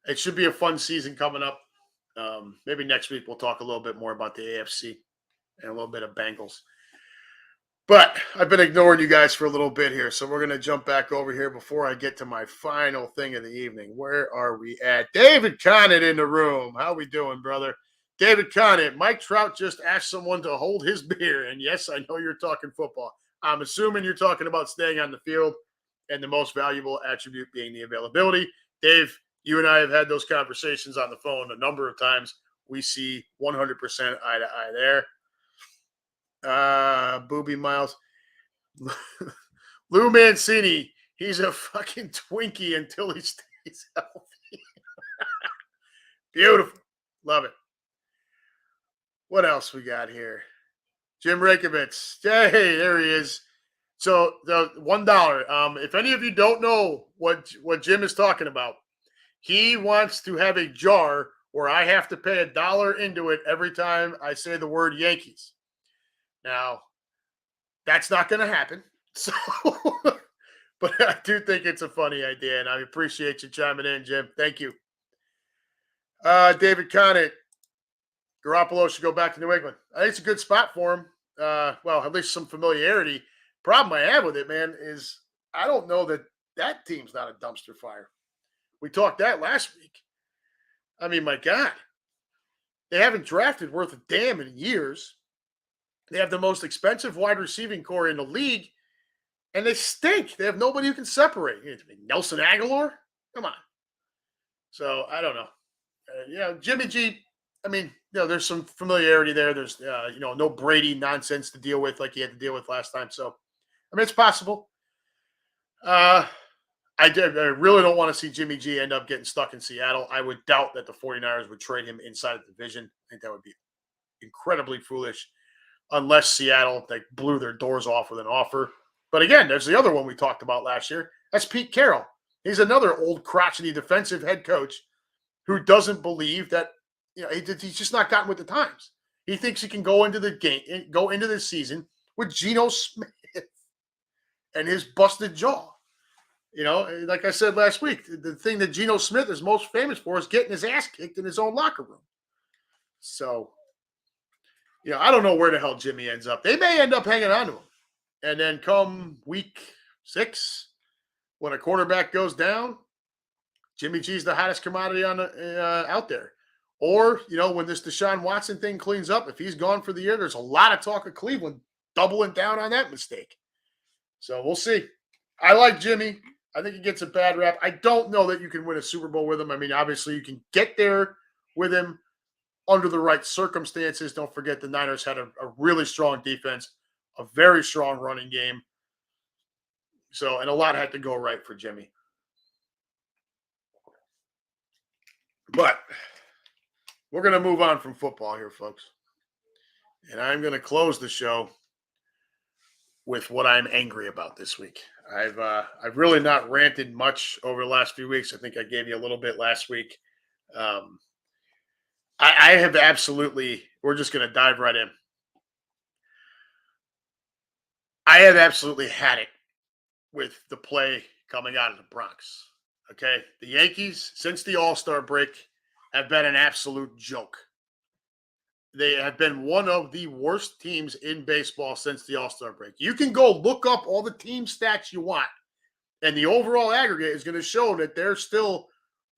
it should be a fun season coming up. Maybe next week we'll talk a little bit more about the AFC and a little bit of Bengals. But I've been ignoring you guys for a little bit here, so we're going to jump back over here before I get to my final thing of the evening. Where are we at? David Conant in the room. How we doing, brother? David Conant, Mike Trout just asked someone to hold his beer, and yes, I know you're talking football. I'm assuming you're talking about staying on the field and the most valuable attribute being the availability. Dave, you and I have had those conversations on the phone a number of times. We see 100% eye to eye there. Booby Miles. Lou Mancini, he's a fucking Twinkie until he stays healthy. Beautiful. Love it. What else we got here? Jim Rakovitz. Hey, there he is. So the $1. If any of you don't know what Jim is talking about, he wants to have a jar where I have to pay $1 into it every time I say the word Yankees. Now, that's not going to happen. So, but I do think it's a funny idea, and I appreciate you chiming in, Jim. Thank you. David Conant, Garoppolo should go back to New England. I think it's a good spot for him. Well, at least some familiarity. Problem I have with it, man, is I don't know that team's not a dumpster fire. We talked that last week. I mean, my God. They haven't drafted worth a damn in years. They have the most expensive wide receiving core in the league, and they stink. They have nobody who can separate. Nelson Aguilar? Come on. So, I don't know. Jimmy G, I mean, there's some familiarity there. There's, no Brady nonsense to deal with like he had to deal with last time. So, I mean, it's possible. I really don't want to see Jimmy G end up getting stuck in Seattle. I would doubt that the 49ers would trade him inside the division. I think that would be incredibly foolish unless Seattle blew their doors off with an offer. But again, there's the other one we talked about last year. That's Pete Carroll. He's another old crotchety defensive head coach who doesn't believe that, he's just not gotten with the times. He thinks he can go into the game, go into the season with Geno Smith and his busted jaw. Like I said last week, the thing that Geno Smith is most famous for is getting his ass kicked in his own locker room. So, I don't know where the hell Jimmy ends up. They may end up hanging on to him. And then come week 6, when a quarterback goes down, Jimmy G's the hottest commodity on out there. Or, when this Deshaun Watson thing cleans up, if he's gone for the year, there's a lot of talk of Cleveland doubling down on that mistake. So we'll see. I like Jimmy. I think he gets a bad rap. I don't know that you can win a Super Bowl with him. I mean, obviously you can get there with him under the right circumstances. Don't forget the Niners had a really strong defense, a very strong running game. So, and a lot had to go right for Jimmy. But we're going to move on from football here, folks. And I'm going to close the show with what I'm angry about this week. I've really not ranted much over the last few weeks. I think I gave you a little bit last week. I have absolutely, we're just going to dive right in. I have absolutely had it with the play coming out of the Bronx. Okay. The Yankees, since the All-Star break, have been an absolute joke. They have been one of the worst teams in baseball since the All-Star break. You can go look up all the team stats you want, and the overall aggregate is going to show that they're still,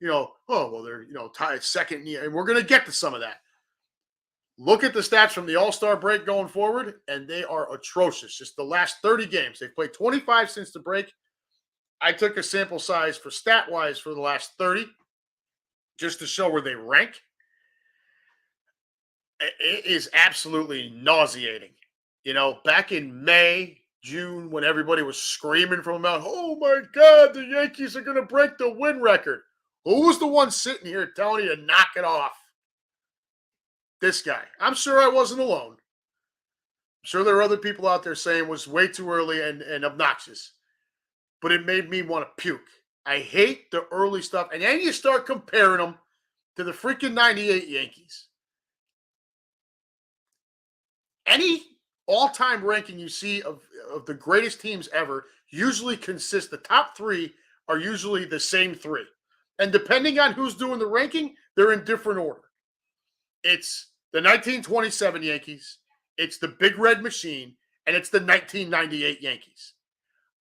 they're, tied second, and we're going to get to some of that. Look at the stats from the All-Star break going forward, and they are atrocious. Just the last 30 games. They've played 25 since the break. I took a sample size for stat-wise for the last 30 just to show where they rank. It is absolutely nauseating. Back in May, June, when everybody was screaming from the mountain, oh my God, the Yankees are going to break the win record. Who was the one sitting here telling you to knock it off? This guy. I'm sure I wasn't alone. I'm sure there are other people out there saying it was way too early and obnoxious. But it made me want to puke. I hate the early stuff. And then you start comparing them to the freaking 98 Yankees. Any all-time ranking you see of the greatest teams ever usually consists, the top 3 are usually the same 3. And depending on who's doing the ranking, they're in different order. It's the 1927 Yankees, it's the Big Red Machine, and it's the 1998 Yankees.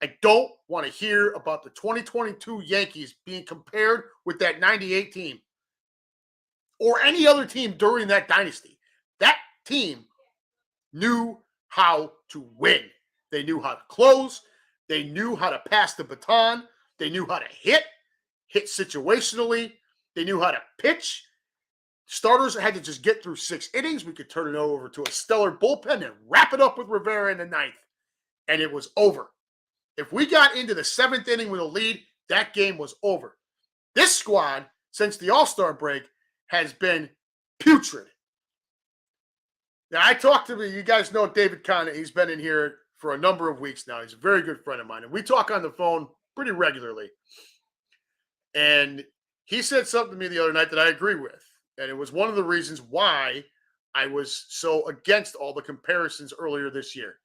I don't want to hear about the 2022 Yankees being compared with that 98 team or any other team during that dynasty. That team knew how to win. They knew how to close. They knew how to pass the baton. They knew how to hit situationally. They knew how to pitch. Starters had to just get through 6 innings. We could turn it over to a stellar bullpen and wrap it up with Rivera in the 9th. And it was over. If we got into the 7th inning with a lead, that game was over. This squad, since the All-Star break, has been putrid. Now, I talked to you guys know David Conant. He's been in here for a number of weeks now. He's a very good friend of mine. And we talk on the phone pretty regularly. And he said something to me the other night that I agree with. And it was one of the reasons why I was so against all the comparisons earlier this year.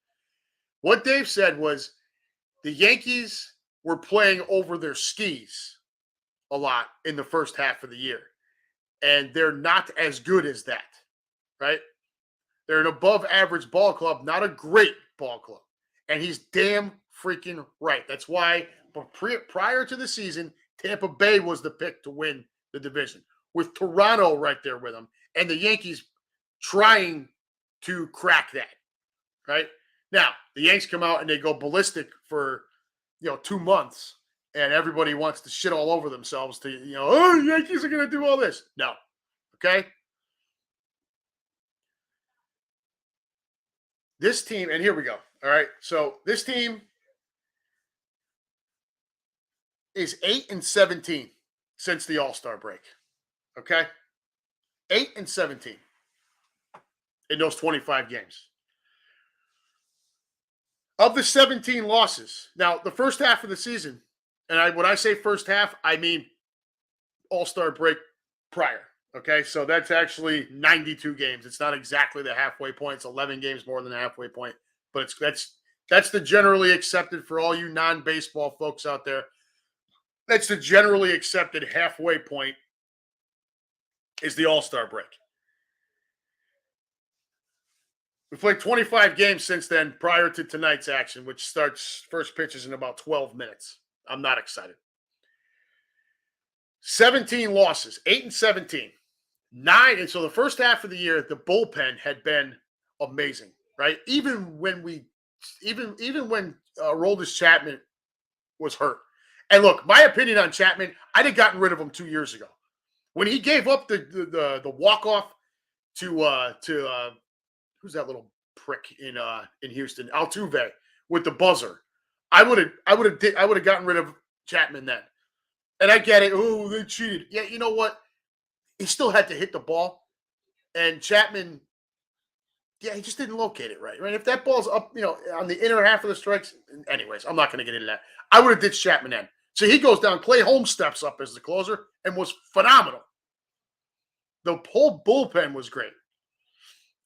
What Dave said was the Yankees were playing over their skis a lot in the first half of the year. And they're not as good as that, right? They're an above average ball club, not a great ball club. And he's damn freaking right. That's why prior to the season, Tampa Bay was the pick to win the division, with Toronto right there with them, and the Yankees trying to crack that, right? Now, the Yanks come out and they go ballistic for, 2 months, and everybody wants to shit all over themselves to, the Yankees are going to do all this. No, okay? This team, and here we go, all right? So this team is 8-17 since the All-Star break. Okay? 8-17 in those 25 games. Of the 17 losses, now the first half of the season, and when I say first half, I mean All-Star break prior. Okay, so that's actually 92 games. It's not exactly the halfway point. It's 11 games more than the halfway point, but that's the generally accepted for all you non-baseball folks out there. That's the generally accepted halfway point is the All-Star break. We played 25 games since then prior to tonight's action, which starts first pitches in about 12 minutes. I'm not excited. 17 losses, 8-17. 9, and so the first half of the year, the bullpen had been amazing, right? Even when Roldis Chapman was hurt. And look, my opinion on Chapman, I'd have gotten rid of him 2 years ago. When he gave up the walk-off to who's that little prick in Houston, Altuve with the buzzer. I would have gotten rid of Chapman then. And I get it. Oh, they cheated. Yeah, you know what? He still had to hit the ball. And Chapman, yeah, he just didn't locate it right. Right? If that ball's up, on the inner half of the strikes, anyways, I'm not going to get into that. I would have ditched Chapman then. So he goes down. Clay Holmes steps up as the closer and was phenomenal. The whole bullpen was great.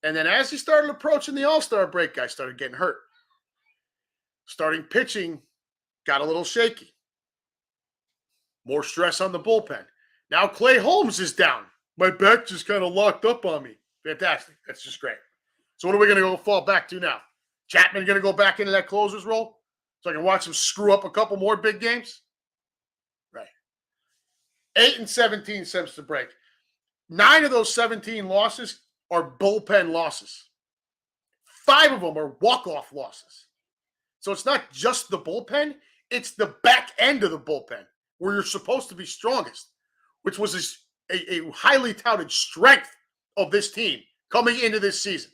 And then as he started approaching the All-Star break, guys started getting hurt. Starting pitching got a little shaky. More stress on the bullpen. Now Clay Holmes is down. My back just kind of locked up on me. Fantastic. That's just great. So what are we going to go fall back to now? Chapman going to go back into that closer's role so I can watch him screw up a couple more big games? Right. 8-17 since the break. 9 of those 17 losses are bullpen losses. 5 of them are walk-off losses. So it's not just the bullpen, it's the back end of the bullpen where you're supposed to be strongest, which was a highly touted strength of this team coming into this season.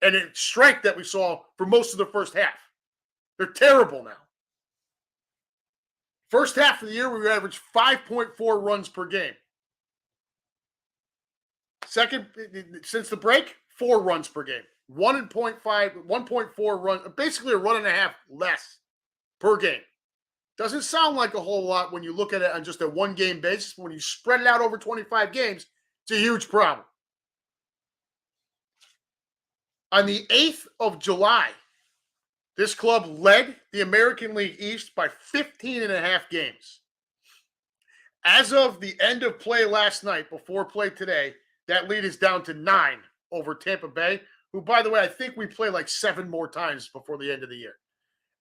And a strength that we saw for most of the first half. They're terrible now. First half of the year, we averaged 5.4 runs per game. Second, since the break, 4 runs per game. 1.4 runs, basically a run and a half less per game. Doesn't sound like a whole lot when you look at it on just a one-game basis. When you spread it out over 25 games, it's a huge problem. On the 8th of July, this club led the American League East by 15 and a half games. As of the end of play last night, before play today, that lead is down to 9 over Tampa Bay, who, by the way, I think we play like 7 more times before the end of the year.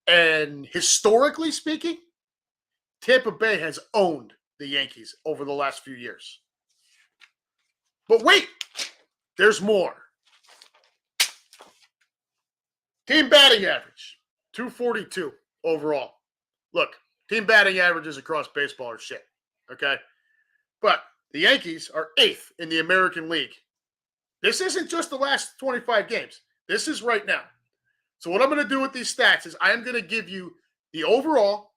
And historically speaking, Tampa Bay has owned the Yankees over the last few years. But wait, there's more. Team batting average, 242 overall. Look, team batting averages across baseball are shit, okay? But the Yankees are 8th in the American League. This isn't just the last 25 games. This is right now. So what I'm going to do with these stats is I am going to give you the overall,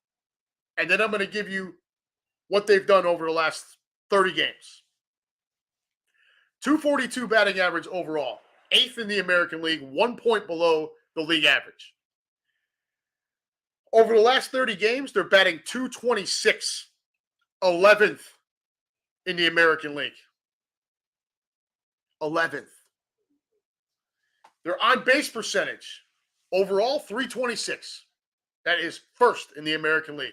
and then I'm going to give you what they've done over the last 30 games. 242 batting average overall. 8th in the American League, 1 point below the league average. Over the last 30 games, they're batting 226, 11th in the American League. 11th. Their on-base percentage, overall, 326. That is first in the American League.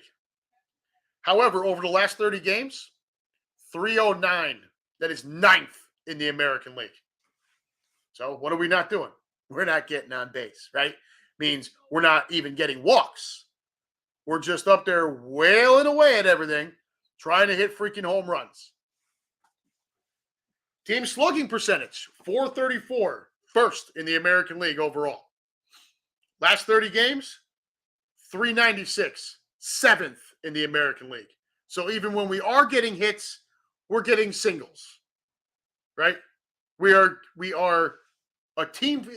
However, over the last 30 games, 309. That is 9th in the American League. So what are we not doing? We're not getting on base, right? Means we're not even getting walks. We're just up there wailing away at everything, trying to hit freaking home runs. Team slugging percentage, 434, first in the American League overall. Last 30 games, 396, 7th in the American League. So even when we are getting hits, we're getting singles, right? We are a team.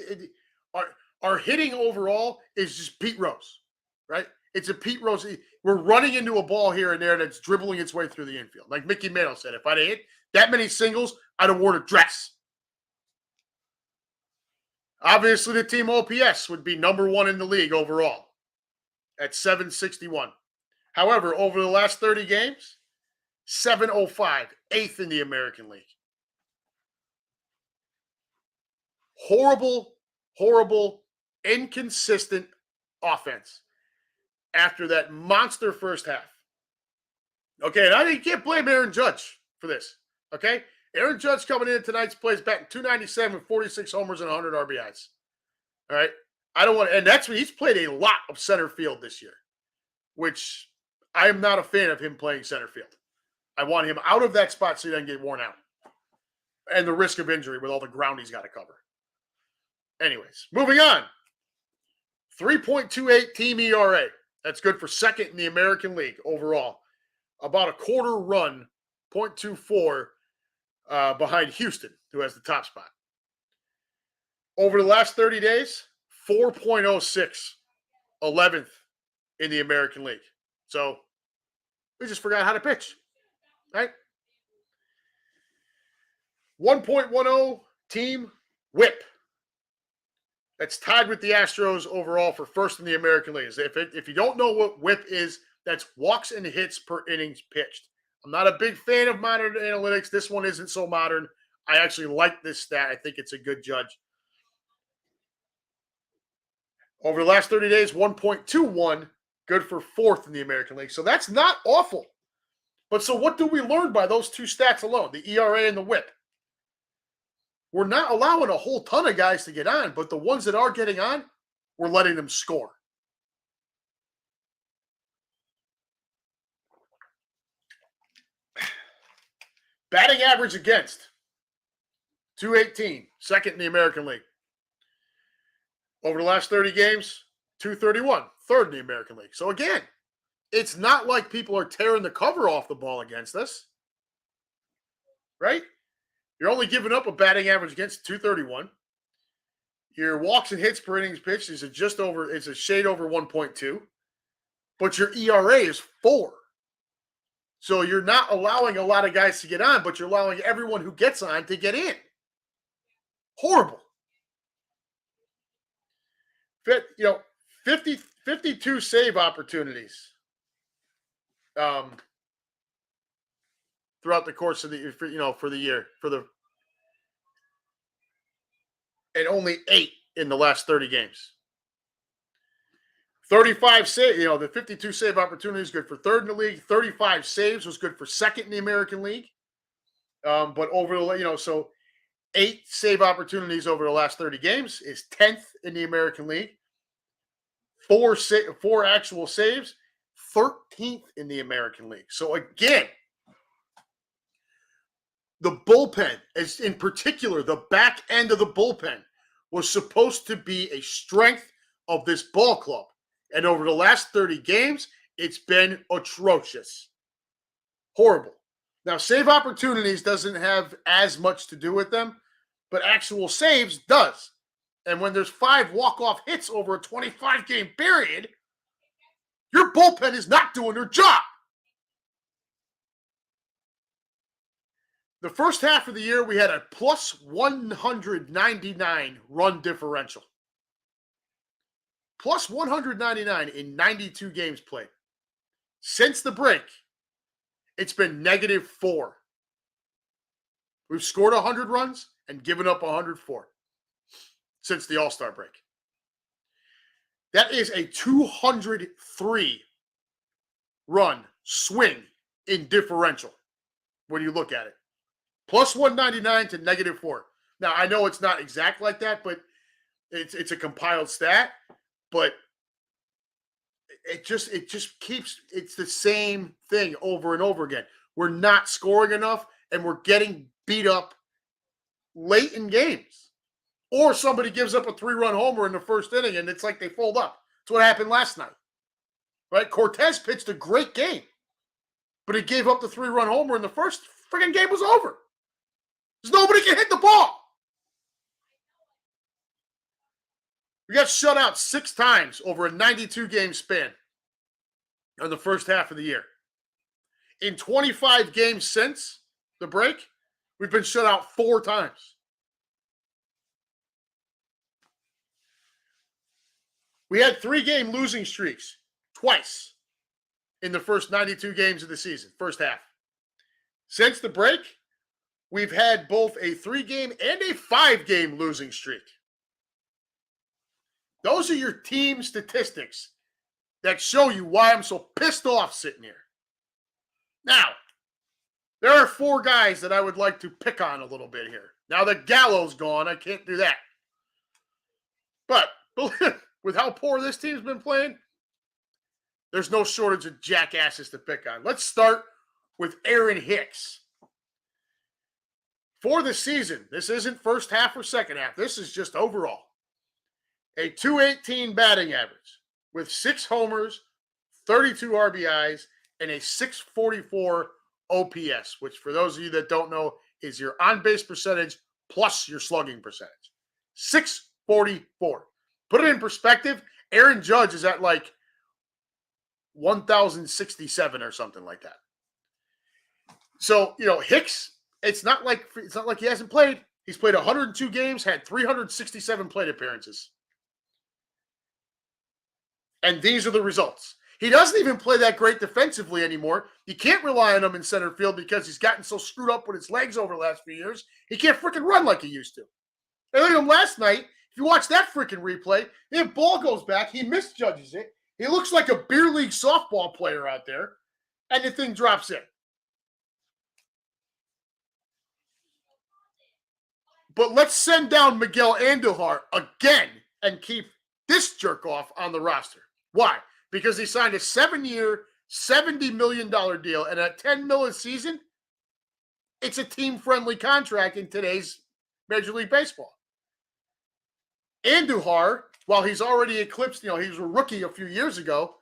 Our hitting overall is just Pete Rose, right? It's a Pete Rose. We're running into a ball here and there that's dribbling its way through the infield. Like Mickey Mantle said, if I'd hit that many singles, I'd have worn a dress. Obviously, the team OPS would be number 1 in the league overall at 761. However, over the last 30 games, 705, 8th in the American League. horrible, horrible, inconsistent offense after that monster first half. Okay, and you can't blame Aaron Judge for this. Okay, Aaron Judge coming in tonight's plays batting 297, 46 homers, and 100 RBIs. All right, I don't want to, and that's what he's played a lot of center field this year, which I am not a fan of him playing center field. I want him out of that spot so he doesn't get worn out, and the risk of injury with all the ground he's got to cover. Anyways, moving on. 3.28 team ERA. That's good for second in the American League overall. About a quarter run, 0.24 behind Houston, who has the top spot. Over the last 30 days, 4.06, 11th in the American League. So we just forgot how to pitch, right? 1.10 team whip. That's tied with the Astros overall for first in the American League. If you don't know what whip is, that's walks and hits per innings pitched. I'm not a big fan of modern analytics. This one isn't so modern. I actually like this stat. I think it's a good judge. Over the last 30 days, 1.21, good for fourth in the American League. So that's not awful. But so what do we learn by those two stats alone, the ERA and the whip? We're not allowing a whole ton of guys to get on, but the ones that are getting on, we're letting them score. Batting average against, 218, second in the American League. Over the last 30 games, 231, third in the American League. So again, it's not like people are tearing the cover off the ball against us, right? You're only giving up a batting average against 231. Your walks and hits per innings pitched is it's a shade over 1.2, but your ERA is 4. So you're not allowing a lot of guys to get on, but you're allowing everyone who gets on to get in. Horrible. 52 save opportunities throughout the course of the for the year and only 8 in the last 30 games. 35 save, the 52 save opportunities good for third in the league. 35 saves was good for second in the American League. But over the so 8 save opportunities over the last 30 games is 10th in the American League. 4 actual saves, 13th in the American League. So again, the bullpen, as in particular, the back end of the bullpen, was supposed to be a strength of this ball club. And over the last 30 games, it's been atrocious. Horrible. Now, save opportunities doesn't have as much to do with them, but actual saves does. And when there's 5 walk-off hits over a 25-game period, your bullpen is not doing their job. The first half of the year, we had a plus 199 run differential. Plus 199 in 92 games played. Since the break, it's been -4. We've scored 100 runs and given up 104 since the All-Star break. That is a 203 run swing in differential when you look at it. Plus 199 to -4. Now, I know it's not exact like that, but it's a compiled stat. But it just keeps, it's the same thing over and over again. We're not scoring enough, and we're getting beat up late in games. Or somebody gives up a 3-run homer in the first inning, and it's like they fold up. That's what happened last night. Right? Cortez pitched a great game, but he gave up the 3-run homer in the first. Freaking game was over. Because nobody can hit the ball. We got shut out 6 times over a 92-game span in the first half of the year. In 25 games since the break, we've been shut out 4 times. We had 3-game losing streaks twice in the first 92 games of the season, first half. Since the break, we've had both a 3-game and a 5-game losing streak. Those are your team statistics that show you why I'm so pissed off sitting here. Now, there are 4 guys that I would like to pick on a little bit here. Now that Gallo's gone, I can't do that. But with how poor this team's been playing, there's no shortage of jackasses to pick on. Let's start with Aaron Hicks. For the season, this isn't first half or second half. This is just overall. A .218 batting average with 6 homers, 32 RBIs, and a .644 OPS, which for those of you that don't know is your on-base percentage plus your slugging percentage. 644. Put it in perspective, Aaron Judge is at like 1,067 or something like that. So, Hicks, it's not like he hasn't played. He's played 102 games, had 367 plate appearances. And these are the results. He doesn't even play that great defensively anymore. You can't rely on him in center field because he's gotten so screwed up with his legs over the last few years. He can't freaking run like he used to. And look at him last night. If you watch that freaking replay, the ball goes back. He misjudges it. He looks like a beer league softball player out there. And the thing drops in. But let's send down Miguel Andujar again and keep this jerk off on the roster. Why? Because he signed a 7-year, $70 million deal, and at $10 million a season, it's a team-friendly contract in today's Major League Baseball. Andujar, while he's already eclipsed, he was a rookie a few years ago,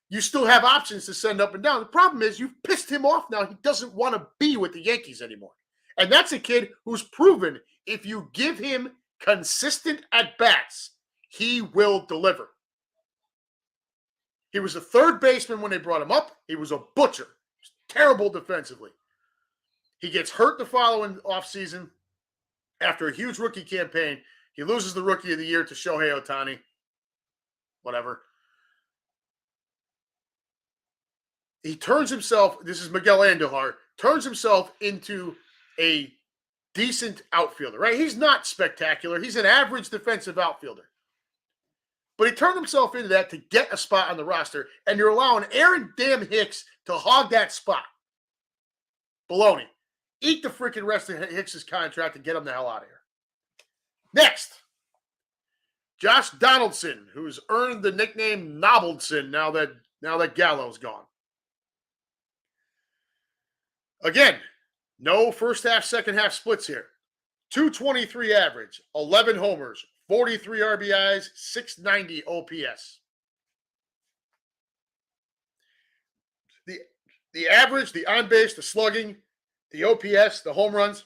you still have options to send up and down. The problem is you've pissed him off now. He doesn't want to be with the Yankees anymore. And that's a kid who's proven if you give him consistent at-bats, he will deliver. He was a third baseman when they brought him up. He was a butcher. He was terrible defensively. He gets hurt the following offseason after a huge rookie campaign. He loses the Rookie of the Year to Shohei Ohtani. Whatever. He turns himself, this is Miguel Andujar, turns himself into a decent outfielder, right? He's not spectacular. He's an average defensive outfielder. But he turned himself into that to get a spot on the roster, and you're allowing Aaron damn Hicks to hog that spot. Baloney. Eat the freaking rest of Hicks' contract and get him the hell out of here. Next, Josh Donaldson, who's earned the nickname Nobbledson now that Gallo's gone. Again, no first half, second half splits here. 223 average, 11 homers, 43 RBIs, 690 OPS. The average, the on-base, the slugging, the OPS, the home runs,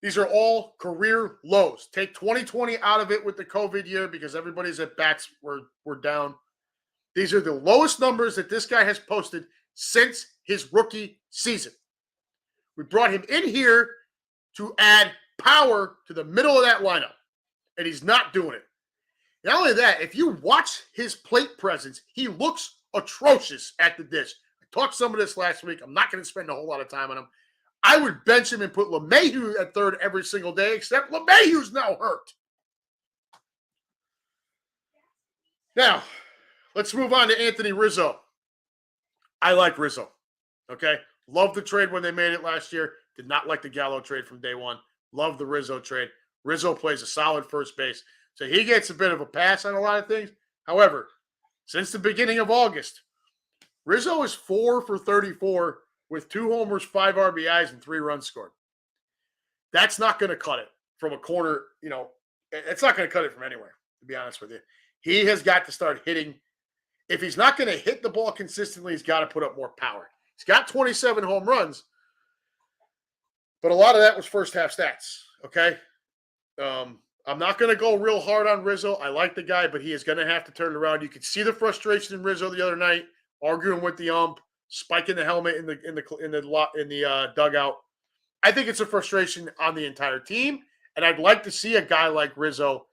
these are all career lows. Take 2020 out of it with the COVID year because everybody's at-bats were down. These are the lowest numbers that this guy has posted since his rookie season. We brought him in here to add power to the middle of that lineup, and he's not doing it. Not only that, if you watch his plate presence, he looks atrocious at the dish. I talked some of this last week. I'm not going to spend a whole lot of time on him. I would bench him and put LeMahieu at third every single day, except LeMahieu's now hurt. Now, let's move on to Anthony Rizzo. I like Rizzo, okay? Loved the trade when they made it last year. Did not like the Gallo trade from day one. Love the Rizzo trade. Rizzo plays a solid first base. So he gets a bit of a pass on a lot of things. However, since the beginning of August, Rizzo is 4 for 34 with 2 homers, 5 RBIs, and 3 runs scored. That's not going to cut it from a corner. It's not going to cut it from anywhere, to be honest with you. He has got to start hitting. If he's not going to hit the ball consistently, he's got to put up more power. He's got 27 home runs, but a lot of that was first half stats, okay? I'm not going to go real hard on Rizzo. I like the guy, but he is going to have to turn it around. You could see the frustration in Rizzo the other night, arguing with the ump, spiking the helmet in the dugout. I think it's a frustration on the entire team, and I'd like to see a guy like Rizzo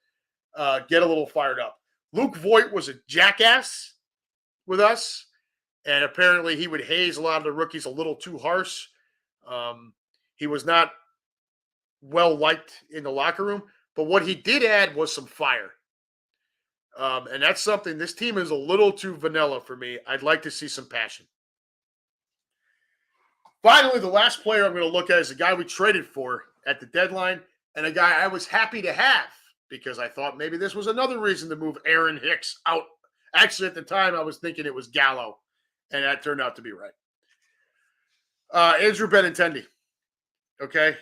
get a little fired up. Luke Voigt was a jackass with us, and apparently he would haze a lot of the rookies a little too harsh. He was not well liked in the locker room, but what he did add was some fire. And that's something, this team is a little too vanilla for me. I'd like to see some passion. Finally, the last player I'm going to look at is a guy we traded for at the deadline and a guy I was happy to have because I thought maybe this was another reason to move Aaron Hicks out. Actually, at the time, I was thinking it was Gallo, and that turned out to be right. Andrew Benintendi. Okay.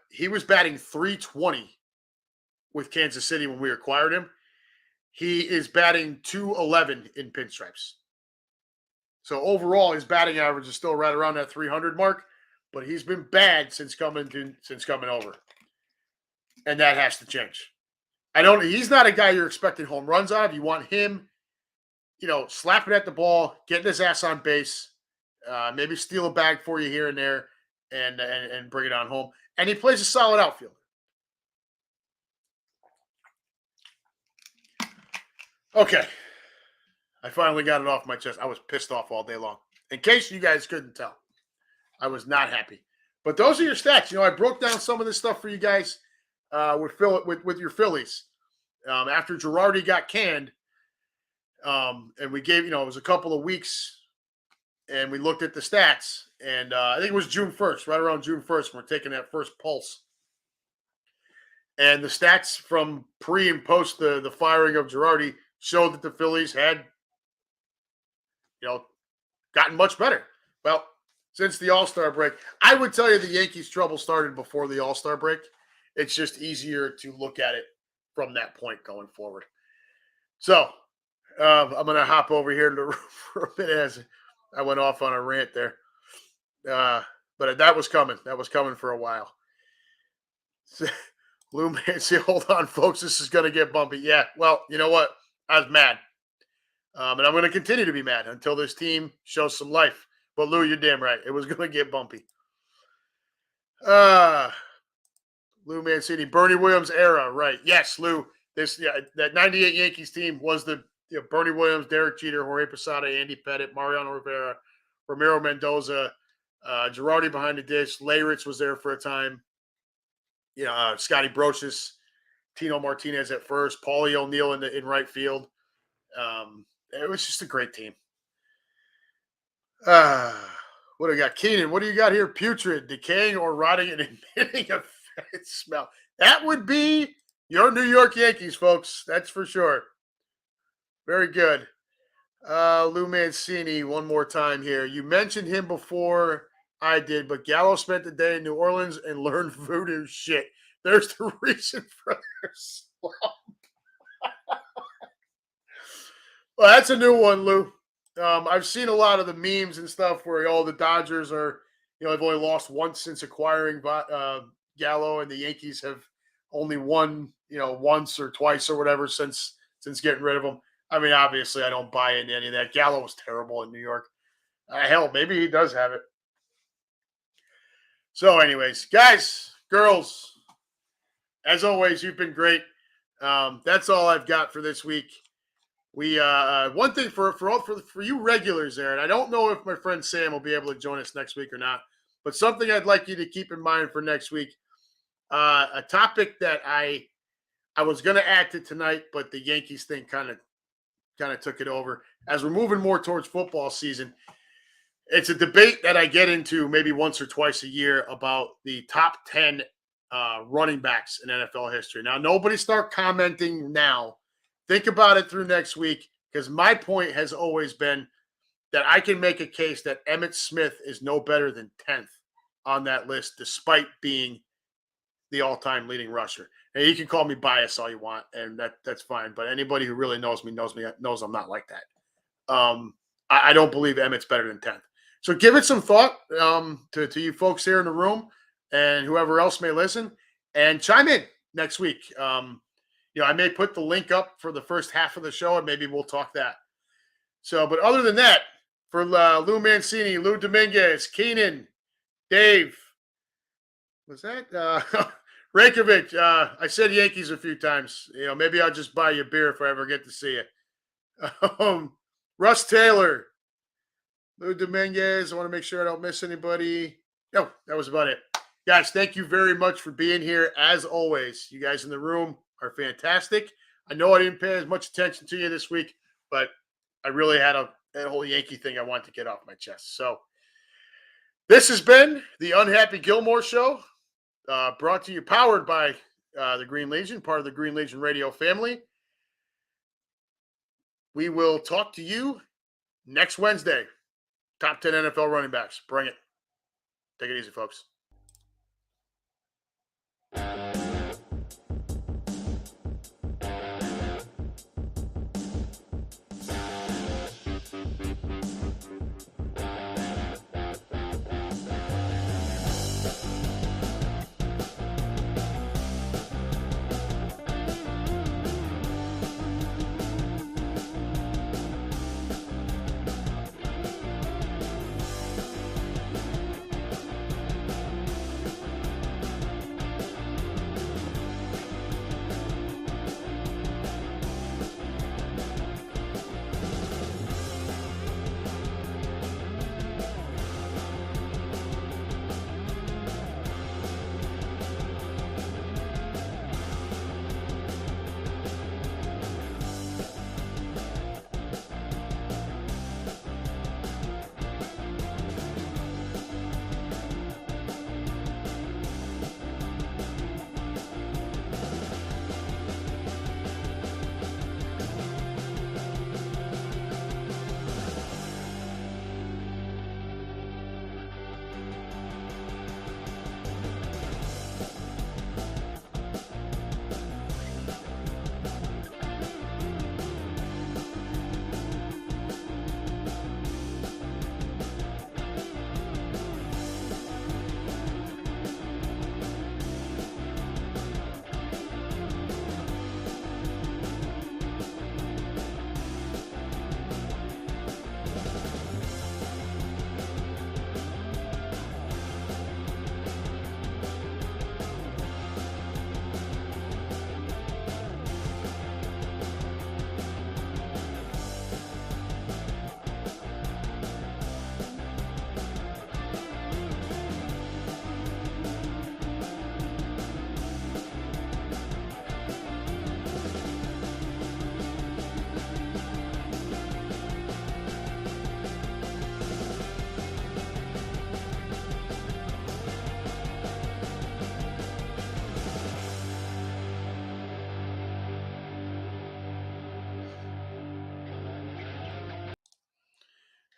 He was batting .320 with Kansas City when we acquired him. He is batting .211 in pinstripes. So overall, his batting average is still right around that 300 mark, but he's been bad since coming over, and that has to change. He's not a guy you're expecting home runs out of. You want him, slapping at the ball, getting his ass on base, maybe steal a bag for you here and there, and bring it on home. And he plays a solid outfielder. Okay. I finally got it off my chest. I was pissed off all day long. In case you guys couldn't tell, I was not happy. But those are your stats. I broke down some of this stuff for you guys with your Phillies. After Girardi got canned, and we gave, it was a couple of weeks, and we looked at the stats. And I think it was June 1st, right around June 1st, we're taking that first pulse. And the stats from pre and post the firing of Girardi showed that the Phillies had gotten much better. Well, since the All-Star break, I would tell you the Yankees' trouble started before the All-Star break. It's just easier to look at it from that point going forward. So I'm going to hop over here for a minute as I went off on a rant there. But that was coming. That was coming for a while. Lou Mancy, hold on, folks. This is going to get bumpy. Yeah, well, you know what? I was mad. And I'm going to continue to be mad until this team shows some life. But Lou, you're damn right. It was going to get bumpy. Lou Mancini, Bernie Williams era, right? Yes, Lou. That '98 Yankees team was the Bernie Williams, Derek Jeter, Jorge Posada, Andy Pettitte, Mariano Rivera, Ramiro Mendoza, Girardi behind the dish. Leyritz was there for a time. Scotty Brocious, Tino Martinez at first, Paulie O'Neill in right field. It was just a great team. What do we got? Keenan, what do you got here? Putrid, decaying or rotting and emitting a fat smell. That would be your New York Yankees, folks. That's for sure. Very good. Lou Mancini, one more time here. You mentioned him before I did, but Gallo spent the day in New Orleans and learned voodoo shit. There's the reason for their slump. Well, that's a new one, Lou. I've seen a lot of the memes and stuff where the Dodgers are, they've only lost once since acquiring Gallo, and the Yankees have only won, once or twice or whatever since getting rid of him. I mean, obviously, I don't buy into any of that. Gallo was terrible in New York. Hell, maybe he does have it. So, anyways, guys, girls, as always, you've been great. That's all I've got for this week. We one thing for you regulars there, and I don't know if my friend Sam will be able to join us next week or not, but something I'd like you to keep in mind for next week. A topic that I was going to add to tonight, but the Yankees thing kind of took it over. As we're moving more towards football season, it's a debate that I get into maybe once or twice a year about the top 10 running backs in NFL history. Now, nobody start commenting now. Think about it through next week, because my point has always been that I can make a case that Emmitt Smith is no better than 10th on that list, despite being the all-time leading rusher. And you can call me biased all you want, and that's fine. But anybody who really knows me knows I'm not like that. I don't believe Emmitt's better than 10th. So give it some thought to you folks here in the room and whoever else may listen, and chime in next week. I may put the link up for the first half of the show, and maybe we'll talk that. So, but other than that, for Lou Mancini, Lou Dominguez, Keenan, Dave, was that Rankovic? I said Yankees a few times. Maybe I'll just buy you a beer if I ever get to see you. Russ Taylor, Lou Dominguez. I want to make sure I don't miss anybody. No, that was about it. Guys, thank you very much for being here. As always, you guys in the room are fantastic. I know I didn't pay as much attention to you this week, but I really had a whole Yankee thing I wanted to get off my chest. So this has been the Unhappy Gilmore Show, brought to you, powered by the Green Legion, part of the Green Legion radio family. We will talk to you next Wednesday. Top 10 NFL running backs. Bring it. Take it easy, folks.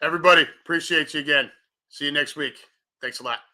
Everybody, appreciate you again. See you next week. Thanks a lot.